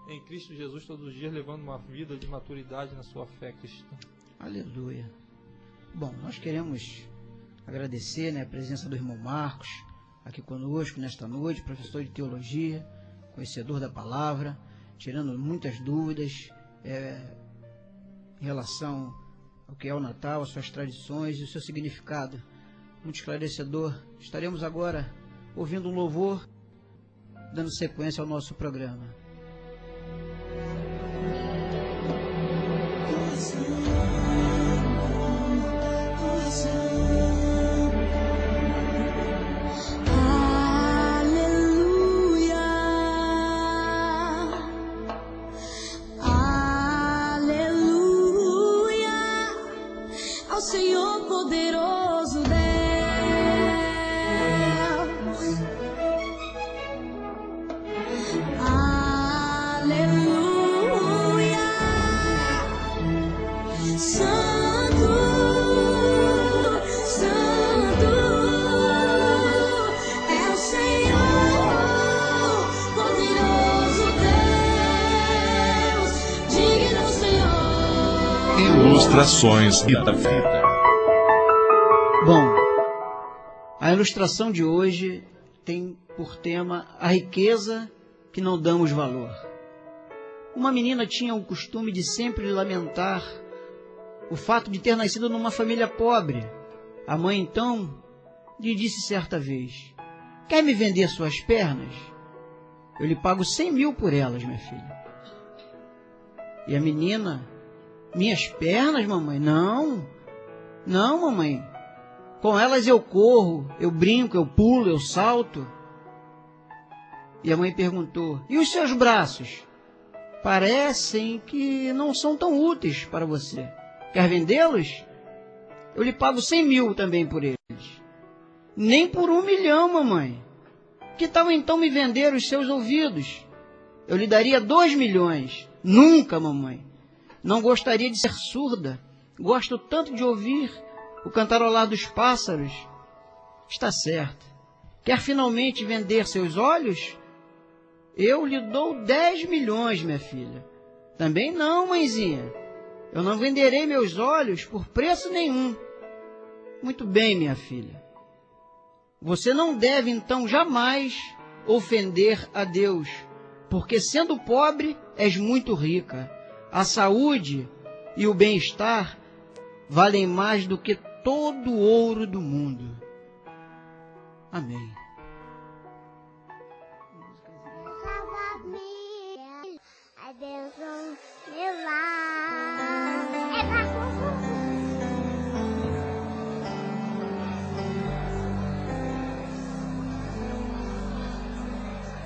em Cristo Jesus todos os dias, levando uma vida de maturidade na sua fé cristã. Aleluia. Bom, nós queremos agradecer, né, a presença do irmão Marcos aqui conosco nesta noite, professor de teologia, conhecedor da palavra, tirando muitas dúvidas em relação ao que é o Natal, as suas tradições e o seu significado. Muito esclarecedor. Estaremos agora ouvindo um louvor, dando sequência ao nosso programa. Senhor poderoso Deus, aleluia, Santo, Santo é o Senhor poderoso Deus, digno Senhor. Ilustrações da vida. Bom, a ilustração de hoje tem por tema a riqueza que não damos valor. Uma menina tinha o costume de sempre lamentar o fato de ter nascido numa família pobre. A mãe, então, lhe disse certa vez: quer me vender suas pernas? Eu lhe pago 100 mil por elas, minha filha. E a menina: minhas pernas, mamãe? Não, mamãe. Com elas eu corro, eu brinco, eu pulo, eu salto. E a mãe perguntou: e os seus braços? Parecem que não são tão úteis para você. Quer vendê-los? Eu lhe pago 100 mil também por eles. Nem por 1 milhão, mamãe. Que tal então me vender os seus ouvidos? Eu lhe daria 2 milhões. Nunca, mamãe. Não gostaria de ser surda. Gosto tanto de ouvir o cantarolar dos pássaros. Está certo. Quer finalmente vender seus olhos? Eu lhe dou 10 milhões, minha filha. Também não, mãezinha. Eu não venderei meus olhos por preço nenhum. Muito bem, minha filha. Você não deve, então, jamais ofender a Deus, porque, sendo pobre, és muito rica. A saúde e o bem-estar valem mais do que todo o ouro do mundo. Amém. Abençoe meu lar.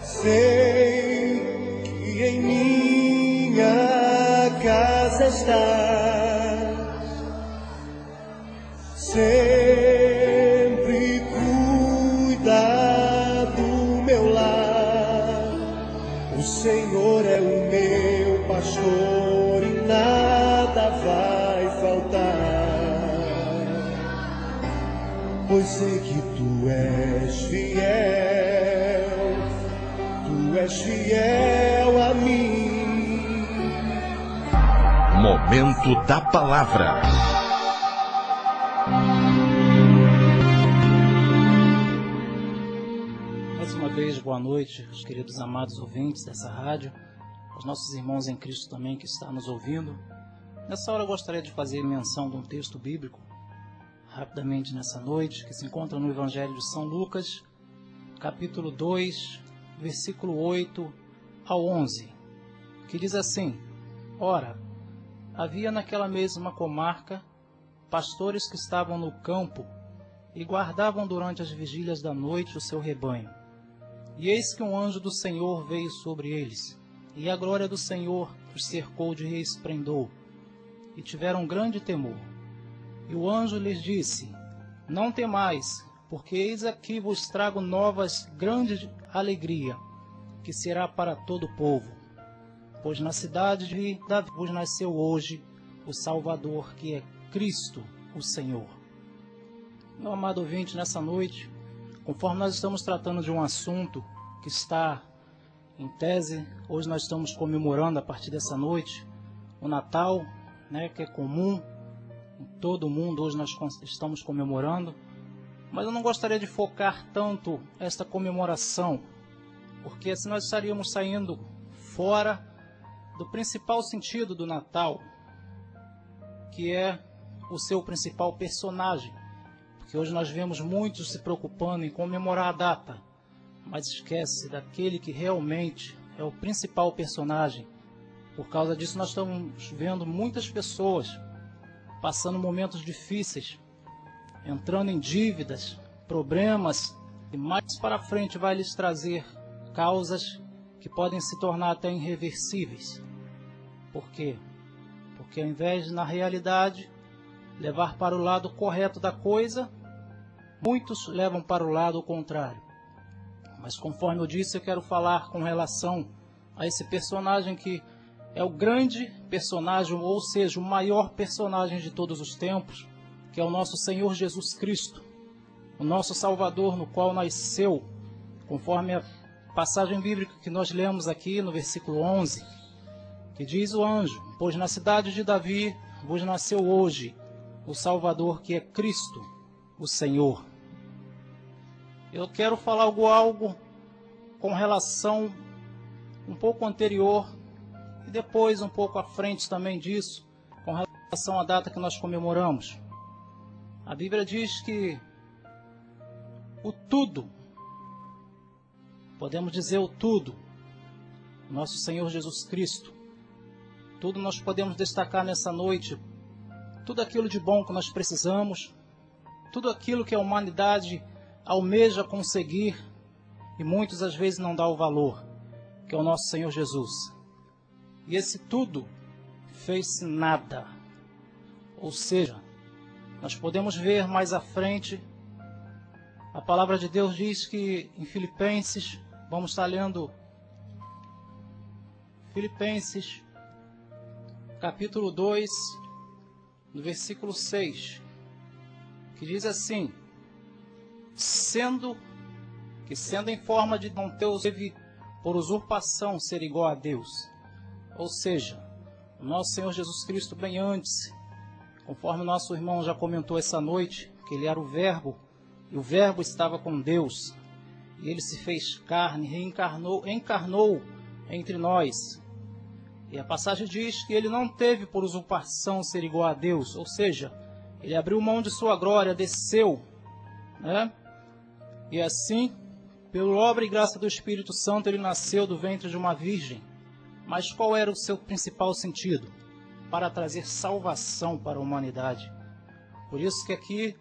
Sei que em minha casa estás, sempre cuida do meu lar. O Senhor é o meu pastor e nada vai faltar, pois sei que tu és fiel a mim. Momento da palavra. Mais uma vez, boa noite, os queridos amados ouvintes dessa rádio, aos nossos irmãos em Cristo também que estão nos ouvindo. Nessa hora eu gostaria de fazer menção de um texto bíblico, rapidamente nessa noite, que se encontra no Evangelho de São Lucas, capítulo 2, versículo 8 ao 11, que diz assim: ora, havia naquela mesma comarca pastores que estavam no campo e guardavam durante as vigílias da noite o seu rebanho. E eis que um anjo do Senhor veio sobre eles, e a glória do Senhor os cercou de resplendor, e tiveram grande temor. E o anjo lhes disse: não temais, porque eis aqui vos trago novas grande alegria, que será para todo o povo. Pois na cidade de Davi vos nasceu hoje o Salvador, que é Cristo, o Senhor. Meu amado ouvinte, nessa noite, conforme nós estamos tratando de um assunto que está em tese, hoje nós estamos comemorando a partir dessa noite o Natal, né, que é comum em todo o mundo, hoje nós estamos comemorando. Mas eu não gostaria de focar tanto esta comemoração, porque assim nós estaríamos saindo fora do principal sentido do Natal, que é o seu principal personagem. Porque hoje nós vemos muitos se preocupando em comemorar a data, mas esquece daquele que realmente é o principal personagem. Por causa disso nós estamos vendo muitas pessoas passando momentos difíceis, entrando em dívidas, problemas, e mais para frente vai lhes trazer causas que podem se tornar até irreversíveis. Por quê? Porque ao invés de, na realidade, levar para o lado correto da coisa, muitos levam para o lado contrário. Mas conforme eu disse, eu quero falar com relação a esse personagem que é o grande personagem, ou seja, o maior personagem de todos os tempos, que é o nosso Senhor Jesus Cristo, o nosso Salvador, no qual nasceu, conforme a passagem bíblica que nós lemos aqui no versículo 11, que diz o anjo: pois na cidade de Davi vos nasceu hoje o Salvador, que é Cristo, o Senhor. Eu quero falar algo com relação um pouco anterior e depois um pouco à frente também disso, com relação à data que nós comemoramos. A Bíblia diz que o tudo, podemos dizer o tudo, nosso Senhor Jesus Cristo. Tudo nós podemos destacar nessa noite, tudo aquilo de bom que nós precisamos, tudo aquilo que a humanidade almeja conseguir e muitas às vezes não dá o valor, que é o nosso Senhor Jesus. E esse tudo fez-se nada. Ou seja, nós podemos ver mais à frente, a palavra de Deus diz que em Filipenses, vamos estar lendo Filipenses, capítulo 2, no versículo 6, que diz assim: sendo em forma de não ter, teve por usurpação ser igual a Deus. Ou seja, o nosso Senhor Jesus Cristo bem antes, conforme o nosso irmão já comentou essa noite, que ele era o Verbo, e o Verbo estava com Deus, e ele se fez carne, encarnou entre nós. E a passagem diz que ele não teve por usurpação ser igual a Deus, ou seja, ele abriu mão de sua glória, desceu, né? E assim, pela obra e graça do Espírito Santo, ele nasceu do ventre de uma virgem. Mas qual era o seu principal sentido? Para trazer salvação para a humanidade. Por isso que aqui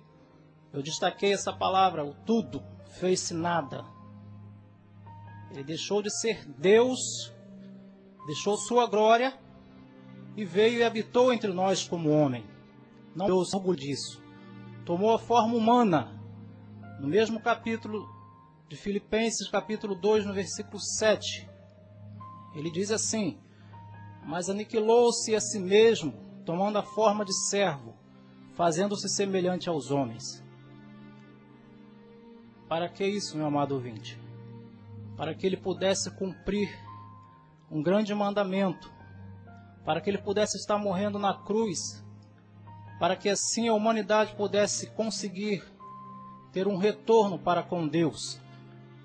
eu destaquei essa palavra, o tudo, fez-se nada. Ele deixou de ser Deus, deixou sua glória e veio e habitou entre nós como homem. Não deu orgulho disso. Tomou a forma humana. No mesmo capítulo de Filipenses, capítulo 2, no versículo 7, ele diz assim: mas aniquilou-se a si mesmo, tomando a forma de servo, fazendo-se semelhante aos homens. Para que isso, meu amado ouvinte? Para que ele pudesse cumprir um grande mandamento, para que ele pudesse estar morrendo na cruz, para que assim a humanidade pudesse conseguir ter um retorno para com Deus.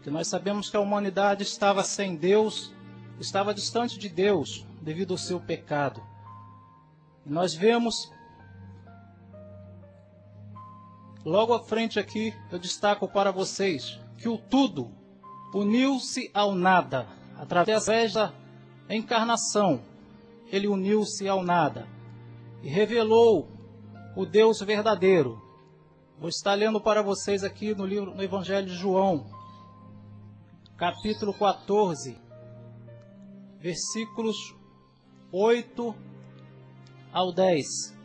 Que nós sabemos que a humanidade estava sem Deus, estava distante de Deus devido ao seu pecado. E nós vemos, logo à frente aqui, eu destaco para vocês que o tudo uniu-se ao nada. Através da encarnação, ele uniu-se ao nada e revelou o Deus verdadeiro. Vou estar lendo para vocês aqui no Evangelho de João, capítulo 14, versículos 8 ao 10.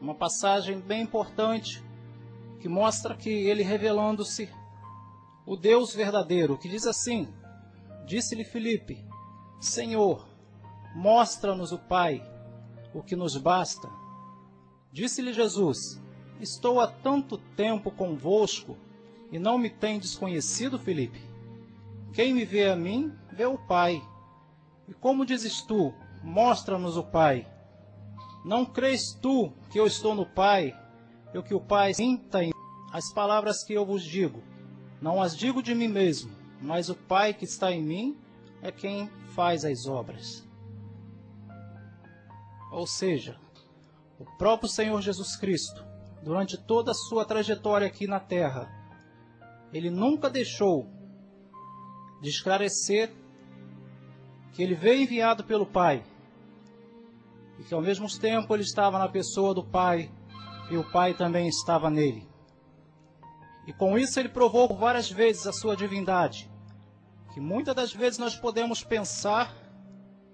Uma passagem bem importante que mostra que ele revelando-se o Deus verdadeiro, que diz assim: disse-lhe Filipe, Senhor, mostra-nos o Pai, o que nos basta. Disse-lhe Jesus, estou há tanto tempo convosco e não me tendes conhecido, Filipe? Quem me vê a mim, vê o Pai. E como dizes tu, mostra-nos o Pai? Não crês tu que eu estou no Pai, e o que o Pai sinta em mim? As palavras que eu vos digo, não as digo de mim mesmo, mas o Pai que está em mim é quem faz as obras. Ou seja, o próprio Senhor Jesus Cristo, durante toda a sua trajetória aqui na terra, ele nunca deixou de esclarecer que ele veio enviado pelo Pai e que ao mesmo tempo ele estava na pessoa do Pai e o Pai também estava nele. E com isso ele provou várias vezes a sua divindade, que muitas das vezes nós podemos pensar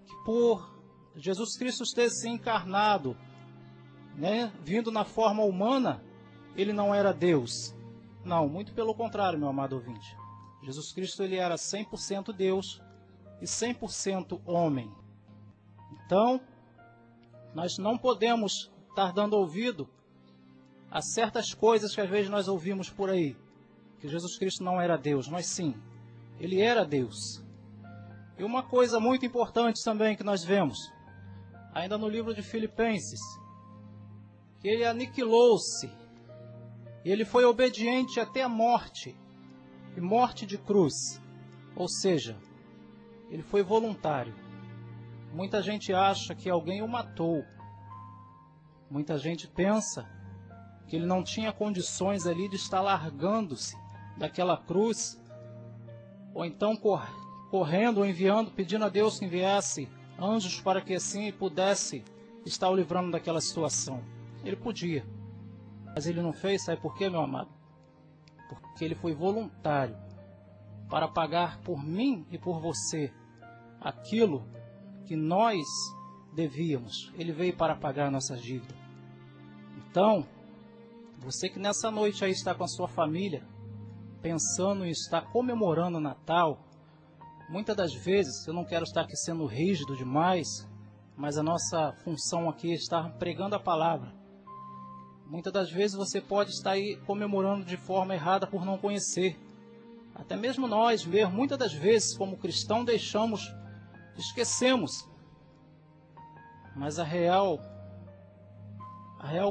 que por Jesus Cristo ter se encarnado, né, vindo na forma humana, ele não era Deus. Não, muito pelo contrário, meu amado ouvinte. Jesus Cristo ele era 100% Deus e 100% homem. Então, nós não podemos estar dando ouvido a certas coisas que às vezes nós ouvimos por aí, que Jesus Cristo não era Deus, mas sim, ele era Deus. E uma coisa muito importante também que nós vemos, ainda no livro de Filipenses, que ele aniquilou-se, e ele foi obediente até a morte, e morte de cruz, ou seja, ele foi voluntário. Muita gente acha que alguém o matou, muita gente pensa que ele não tinha condições ali de estar largando-se daquela cruz, ou então correndo ou enviando, pedindo a Deus que enviasse anjos para que assim pudesse estar o livrando daquela situação. Ele podia, mas ele não fez. Sabe por quê, meu amado? Porque ele foi voluntário para pagar por mim e por você aquilo que nós devíamos. Ele veio para pagar nossas dívidas. Então, você que nessa noite aí está com a sua família, pensando em estar comemorando o Natal, muitas das vezes, eu não quero estar aqui sendo rígido demais, mas a nossa função aqui é estar pregando a palavra. Muitas das vezes você pode estar aí comemorando de forma errada por não conhecer. Até mesmo nós mesmo, muitas das vezes, como cristão, esquecemos. Mas a real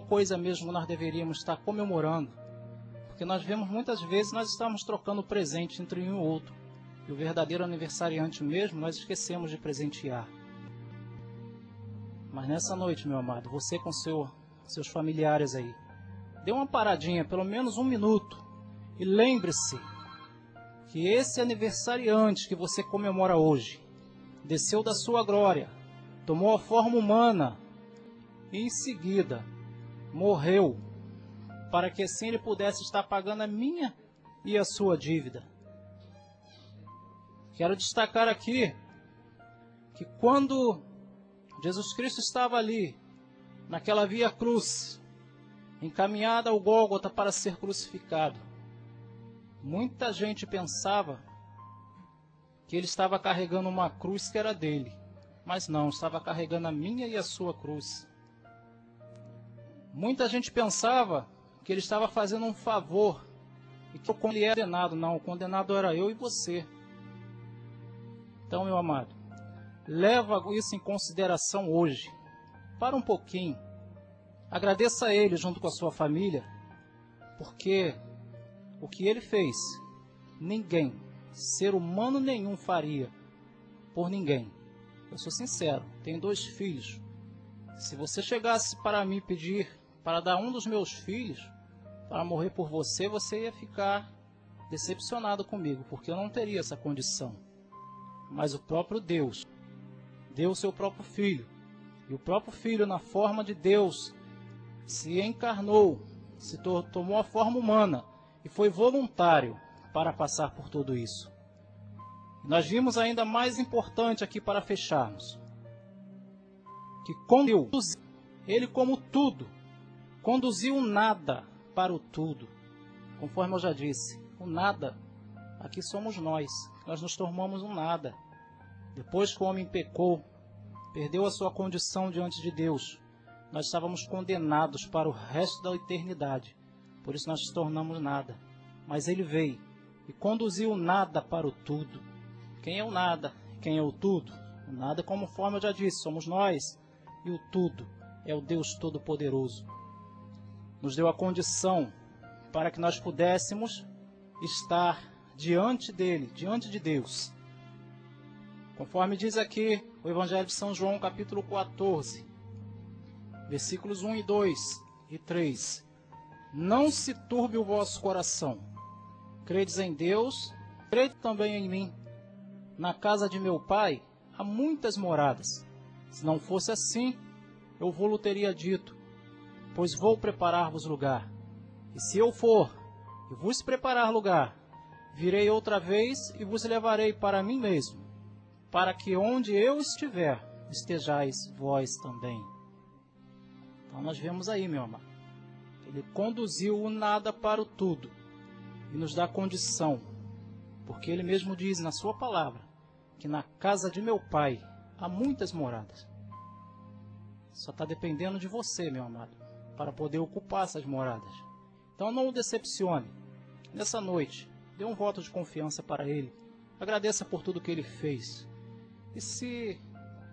coisa mesmo nós deveríamos estar comemorando. Porque nós vemos muitas vezes, nós estamos trocando presente entre um e outro. E o verdadeiro aniversariante mesmo, nós esquecemos de presentear. Mas nessa noite, meu amado, você com seus familiares aí, dê uma paradinha, pelo menos 1 minuto, e lembre-se que esse aniversariante que você comemora hoje, desceu da sua glória, tomou a forma humana, e em seguida morreu, para que assim ele pudesse estar pagando a minha e a sua dívida. Quero destacar aqui que quando Jesus Cristo estava ali, naquela via cruz, encaminhada ao Gólgota para ser crucificado, muita gente pensava que ele estava carregando uma cruz que era dele, mas não, estava carregando a minha e a sua cruz. Muita gente pensava que ele estava fazendo um favor e que ele era condenado. Não, o condenado era eu e você. Então, meu amado, leva isso em consideração hoje. Para um pouquinho. Agradeça a ele junto com a sua família, porque o que ele fez, ninguém, ser humano nenhum faria por ninguém. Eu sou sincero, tenho 2 filhos. Se você chegasse para mim pedir para dar um dos meus filhos para morrer por você, você ia ficar decepcionado comigo, porque eu não teria essa condição. Mas o próprio Deus deu o seu próprio filho, e o próprio filho, na forma de Deus, se encarnou, tomou a forma humana e foi voluntário para passar por tudo isso. Nós vimos ainda mais importante aqui para fecharmos, que com Deus, ele como tudo, conduziu o nada para o tudo. Conforme eu já disse, o nada, aqui somos nós nos tornamos um nada. Depois que o homem pecou, perdeu a sua condição diante de Deus, nós estávamos condenados para o resto da eternidade. Por isso nós nos tornamos nada. Mas ele veio e conduziu o nada para o tudo. Quem é o nada? Quem é o tudo? O nada, conforme eu já disse, somos nós. E o tudo é o Deus Todo-Poderoso. Nos deu a condição para que nós pudéssemos estar diante dele, diante de Deus. Conforme diz aqui o Evangelho de São João, capítulo 14, versículos 1 e 2 e 3. Não se turbe o vosso coração. Credes em Deus, crede também em mim. Na casa de meu Pai há muitas moradas. Se não fosse assim, eu vou-lo teria dito, pois vou preparar-vos lugar. E se eu for e vos preparar lugar, virei outra vez e vos levarei para mim mesmo, para que onde eu estiver, estejais vós também. Então nós vemos aí, meu amado, ele conduziu o nada para o tudo e nos dá condição, porque ele mesmo diz na sua palavra que na casa de meu Pai há muitas moradas. Só está dependendo de você, meu amado, para poder ocupar essas moradas. Então não o decepcione. Nessa noite, dê um voto de confiança para ele. Agradeça por tudo que ele fez. E se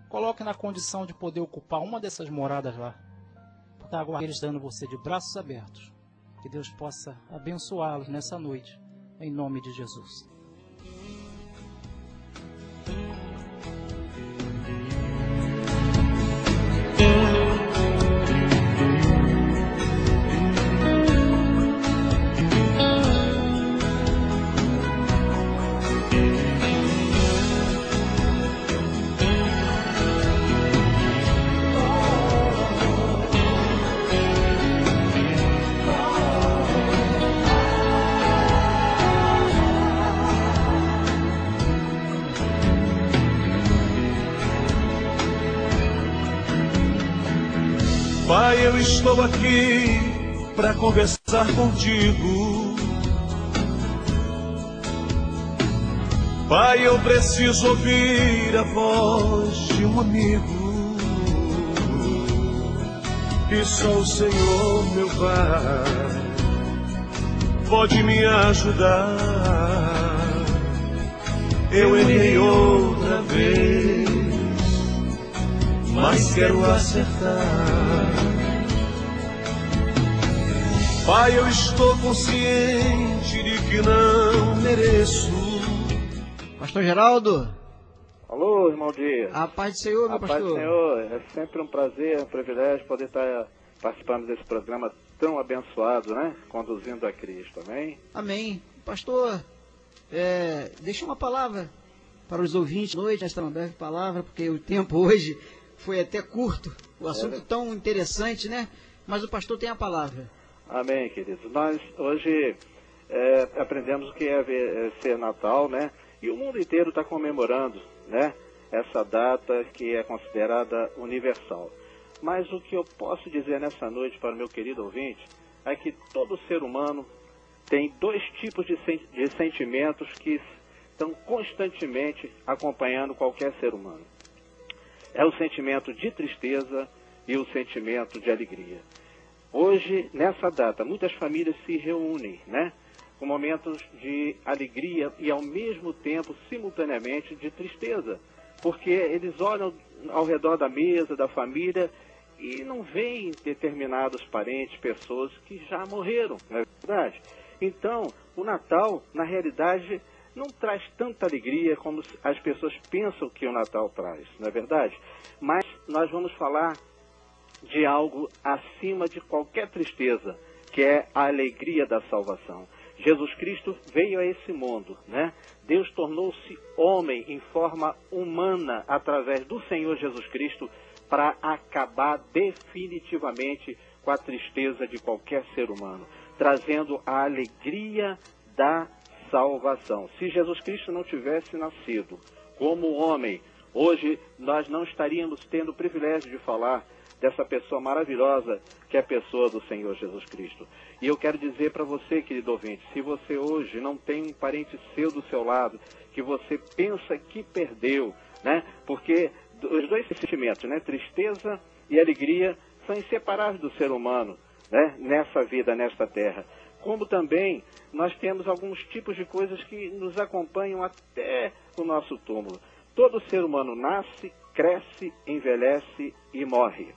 coloque na condição de poder ocupar uma dessas moradas lá. Está aguardando eles dando você de braços abertos. Que Deus possa abençoá-los nessa noite. Em nome de Jesus. Pai, eu estou aqui para conversar contigo. Pai, eu preciso ouvir a voz de um amigo. E só o Senhor, meu Pai, pode me ajudar. Eu errei outra vez, mas quero acertar. Pai, eu estou consciente de que não mereço. Pastor Geraldo. Alô, irmão Dias. A paz do Senhor, meu pastor. A paz do Senhor. É sempre um prazer, um privilégio poder estar participando desse programa tão abençoado, né? Conduzindo a Cristo, amém? Amém. Pastor, deixa uma palavra para os ouvintes noite, esta é uma breve palavra, porque o tempo hoje foi até curto, o assunto tão interessante, né? Mas o pastor tem a palavra. Amém, queridos. Nós hoje aprendemos o que é ser Natal, né? E o mundo inteiro está comemorando, né? Essa data que é considerada universal. Mas o que eu posso dizer nessa noite para o meu querido ouvinte é que todo ser humano tem dois tipos de sentimentos que estão constantemente acompanhando qualquer ser humano. É o sentimento de tristeza e o sentimento de alegria. Hoje, nessa data, muitas famílias se reúnem, né? Com momentos de alegria e ao mesmo tempo, simultaneamente, de tristeza. Porque eles olham ao redor da mesa, da família, e não veem determinados parentes, pessoas que já morreram, não é verdade? Então, o Natal, na realidade, não traz tanta alegria como as pessoas pensam que o Natal traz, não é verdade? Mas nós vamos falar de algo acima de qualquer tristeza, que é a alegria da salvação. Jesus Cristo veio a esse mundo, né? Deus tornou-se homem em forma humana através do Senhor Jesus Cristo para acabar definitivamente com a tristeza de qualquer ser humano, trazendo a alegria da salvação. Se Jesus Cristo não tivesse nascido como homem, hoje nós não estaríamos tendo o privilégio de falar dessa pessoa maravilhosa que é a pessoa do Senhor Jesus Cristo. E eu quero dizer para você, querido ouvinte, se você hoje não tem um parente seu do seu lado, que você pensa que perdeu, né? Porque os dois sentimentos, né? Tristeza e alegria, são inseparáveis do ser humano, né? Nessa vida, nesta terra. Como também nós temos alguns tipos de coisas que nos acompanham até o nosso túmulo. Todo ser humano nasce, cresce, envelhece e morre.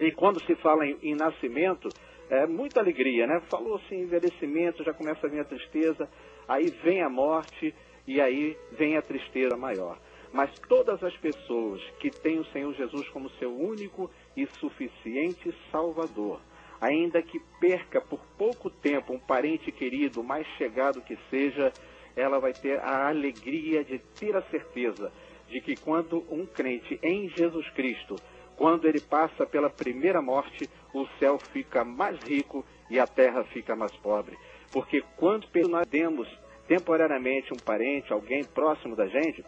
E quando se fala em nascimento, é muita alegria, né? Falou-se em envelhecimento, já começa a vir a tristeza, aí vem a morte e aí vem a tristeza maior. Mas todas as pessoas que têm o Senhor Jesus como seu único e suficiente Salvador, ainda que perca por pouco tempo um parente querido, mais chegado que seja, ela vai ter a alegria de ter a certeza de que quando um crente em Jesus Cristo, quando ele passa pela primeira morte, o céu fica mais rico e a terra fica mais pobre. Porque quando nós temos temporariamente um parente, alguém próximo da gente,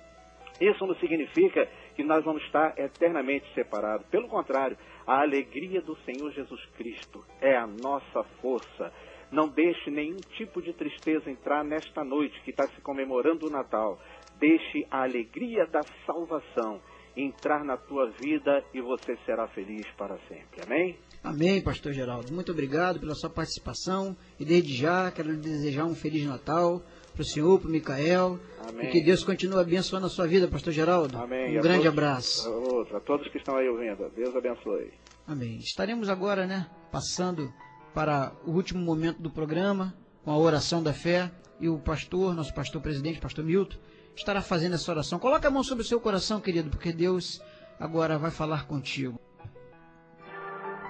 isso não significa que nós vamos estar eternamente separados. Pelo contrário, a alegria do Senhor Jesus Cristo é a nossa força. Não deixe nenhum tipo de tristeza entrar nesta noite que está se comemorando o Natal. Deixe a alegria da salvação entrar na tua vida e você será feliz para sempre. Amém? Amém, pastor Geraldo. Muito obrigado pela sua participação e desde já quero lhe desejar um Feliz Natal para o senhor, para o Micael. Amém. E que Deus continue abençoando a sua vida, pastor Geraldo. Amém. Um grande abraço. A todos que estão aí ouvindo, Deus abençoe. Amém. Estaremos agora, né, passando para o último momento do programa, com a oração da fé, e o pastor, nosso pastor presidente, pastor Milton, estará fazendo essa oração. Coloca a mão sobre o seu coração, querido, porque Deus agora vai falar contigo.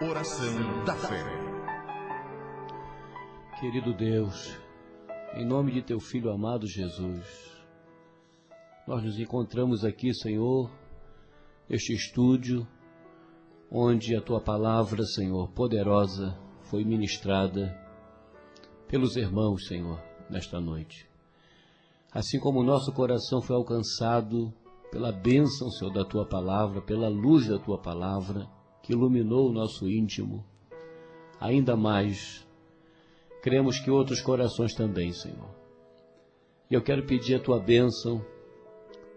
Oração da fé. Querido Deus, em nome de teu Filho amado Jesus, nós nos encontramos aqui, Senhor, este estúdio, onde a tua palavra, Senhor, poderosa, foi ministrada pelos irmãos, Senhor, nesta noite. Assim como o nosso coração foi alcançado pela bênção, Senhor, da tua palavra, pela luz da tua palavra, que iluminou o nosso íntimo, ainda mais, cremos que outros corações também, Senhor. E eu quero pedir a Tua bênção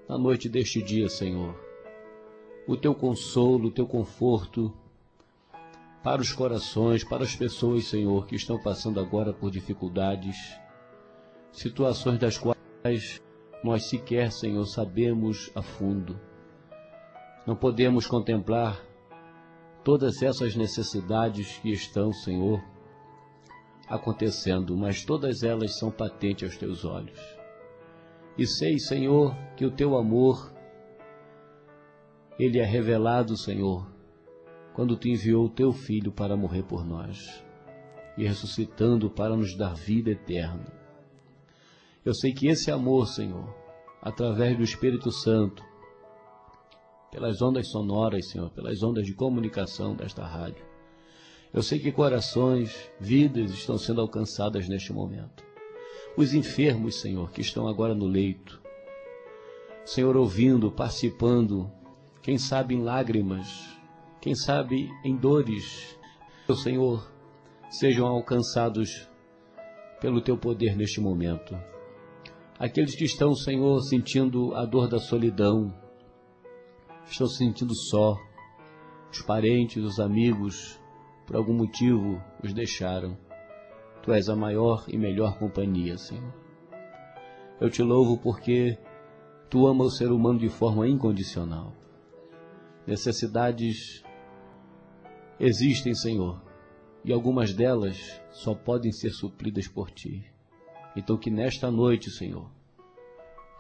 na noite deste dia, Senhor. O Teu consolo, o Teu conforto para os corações, para as pessoas, Senhor, que estão passando agora por dificuldades, situações das quais nós sequer, Senhor, sabemos a fundo. Não podemos contemplar todas essas necessidades que estão, Senhor, acontecendo, mas todas elas são patentes aos Teus olhos. E sei, Senhor, que o Teu amor, Ele é revelado, Senhor, quando Tu enviou o Teu Filho para morrer por nós e ressuscitando para nos dar vida eterna. Eu sei que esse amor, Senhor, através do Espírito Santo, pelas ondas sonoras, Senhor, pelas ondas de comunicação desta rádio, eu sei que corações, vidas estão sendo alcançadas neste momento. Os enfermos, Senhor, que estão agora no leito, Senhor, ouvindo, participando, quem sabe em lágrimas, quem sabe em dores, Senhor, sejam alcançados pelo Teu poder neste momento. Aqueles que estão, Senhor, sentindo a dor da solidão, estão se sentindo só, os parentes, os amigos, por algum motivo, os deixaram. Tu és a maior e melhor companhia, Senhor. Eu Te louvo porque Tu ama o ser humano de forma incondicional. Necessidades existem, Senhor, e algumas delas só podem ser supridas por Ti. Então que nesta noite, Senhor,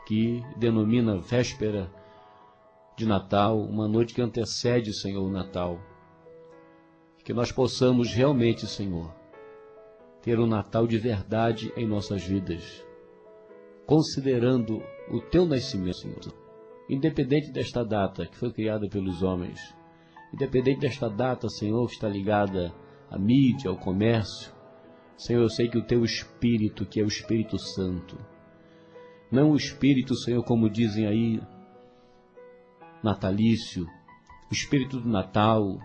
que denomina véspera de Natal, uma noite que antecede, Senhor, o Natal, que nós possamos realmente, Senhor, ter um Natal de verdade em nossas vidas, considerando o Teu nascimento, Senhor, independente desta data que foi criada pelos homens, independente desta data, Senhor, que está ligada à mídia, ao comércio, Senhor, eu sei que o Teu Espírito, que é o Espírito Santo, não o Espírito, Senhor, como dizem aí, natalício, o Espírito do Natal,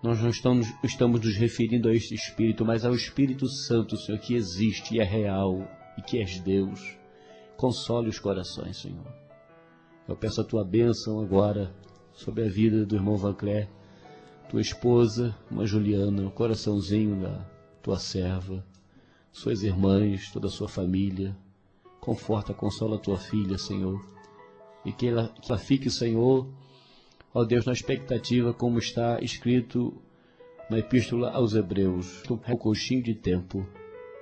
nós não estamos nos referindo a este Espírito, mas ao Espírito Santo, Senhor, que existe e é real e que és Deus. Console os corações, Senhor. Eu peço a Tua bênção agora sobre a vida do irmão Vancler, Tua esposa, irmã Juliana, o coraçãozinho da Tua serva, suas irmãs, toda a sua família. Conforta, consola a Tua filha, Senhor, e que ela fique, Senhor, ó Deus, na expectativa, como está escrito na Epístola aos Hebreus, o coxinho de tempo,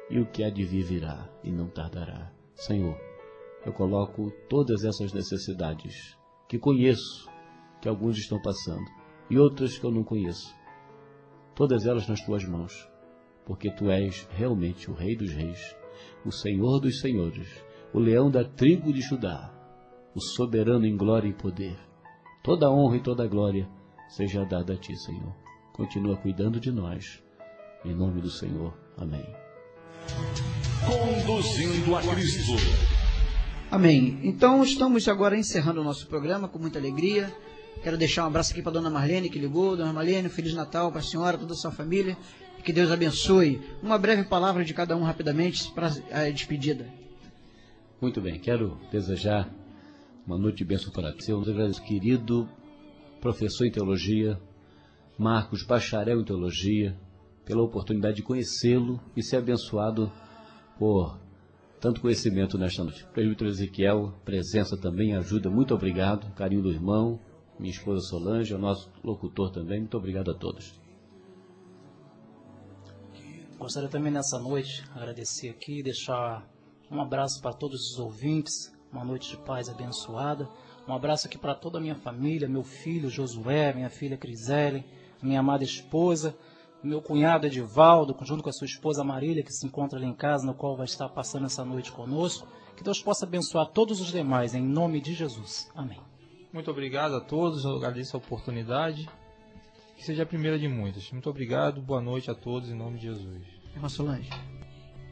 e o que há de vir virá, e não tardará. Senhor, eu coloco todas essas necessidades, que conheço, que alguns estão passando, e outras que eu não conheço, todas elas nas Tuas mãos, porque Tu és realmente o Rei dos Reis, o Senhor dos Senhores, o leão da tribo de Judá, o soberano em glória e poder. Toda a honra e toda a glória seja dada a Ti, Senhor. Continua cuidando de nós. Em nome do Senhor. Amém. Conduzindo a Cristo. Amém. Então, estamos agora encerrando o nosso programa com muita alegria. Quero deixar um abraço aqui para a dona Marlene, que ligou. Dona Marlene, Feliz Natal para a senhora, toda a sua família. Que Deus abençoe. Uma breve palavra de cada um rapidamente para a despedida. Muito bem. Quero desejar uma noite de bênção para ti. Eu agradeço, querido professor em teologia, Marcos, bacharel em teologia, pela oportunidade de conhecê-lo e ser abençoado por tanto conhecimento nesta noite. Presbítero Ezequiel, presença também, ajuda, muito obrigado, carinho do irmão, minha esposa Solange, ao nosso locutor também, muito obrigado a todos. Gostaria também nessa noite agradecer aqui, deixar um abraço para todos os ouvintes, uma noite de paz abençoada, um abraço aqui para toda a minha família, meu filho Josué, minha filha Crisele, minha amada esposa, meu cunhado Edivaldo, junto com a sua esposa Marília, que se encontra ali em casa, no qual vai estar passando essa noite conosco. Que Deus possa abençoar todos os demais, em nome de Jesus. Amém. Muito obrigado a todos, eu agradeço a oportunidade, que seja a primeira de muitas. Muito obrigado, boa noite a todos, em nome de Jesus. Irmã Solange.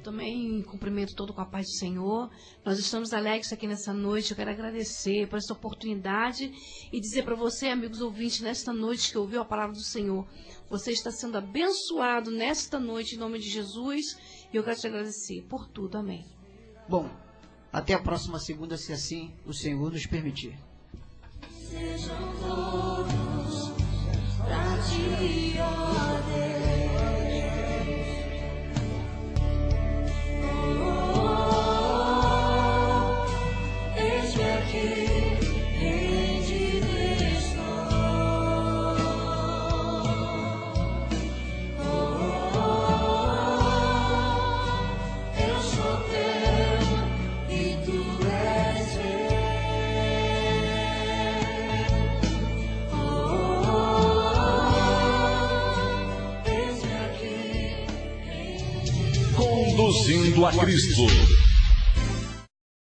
Também cumprimento todo com a paz do Senhor. Nós estamos alegres aqui nessa noite. Eu quero agradecer por essa oportunidade e dizer para você, amigos ouvintes, nesta noite que ouviu a palavra do Senhor, você está sendo abençoado nesta noite em nome de Jesus. E eu quero te agradecer por tudo. Amém. Bom, até a próxima segunda, se assim o Senhor nos permitir. Sejam todos pra ti, ó Deus. Eis-me aqui, rendido estou. Eu sou teu e tu és Conduzindo a Cristo.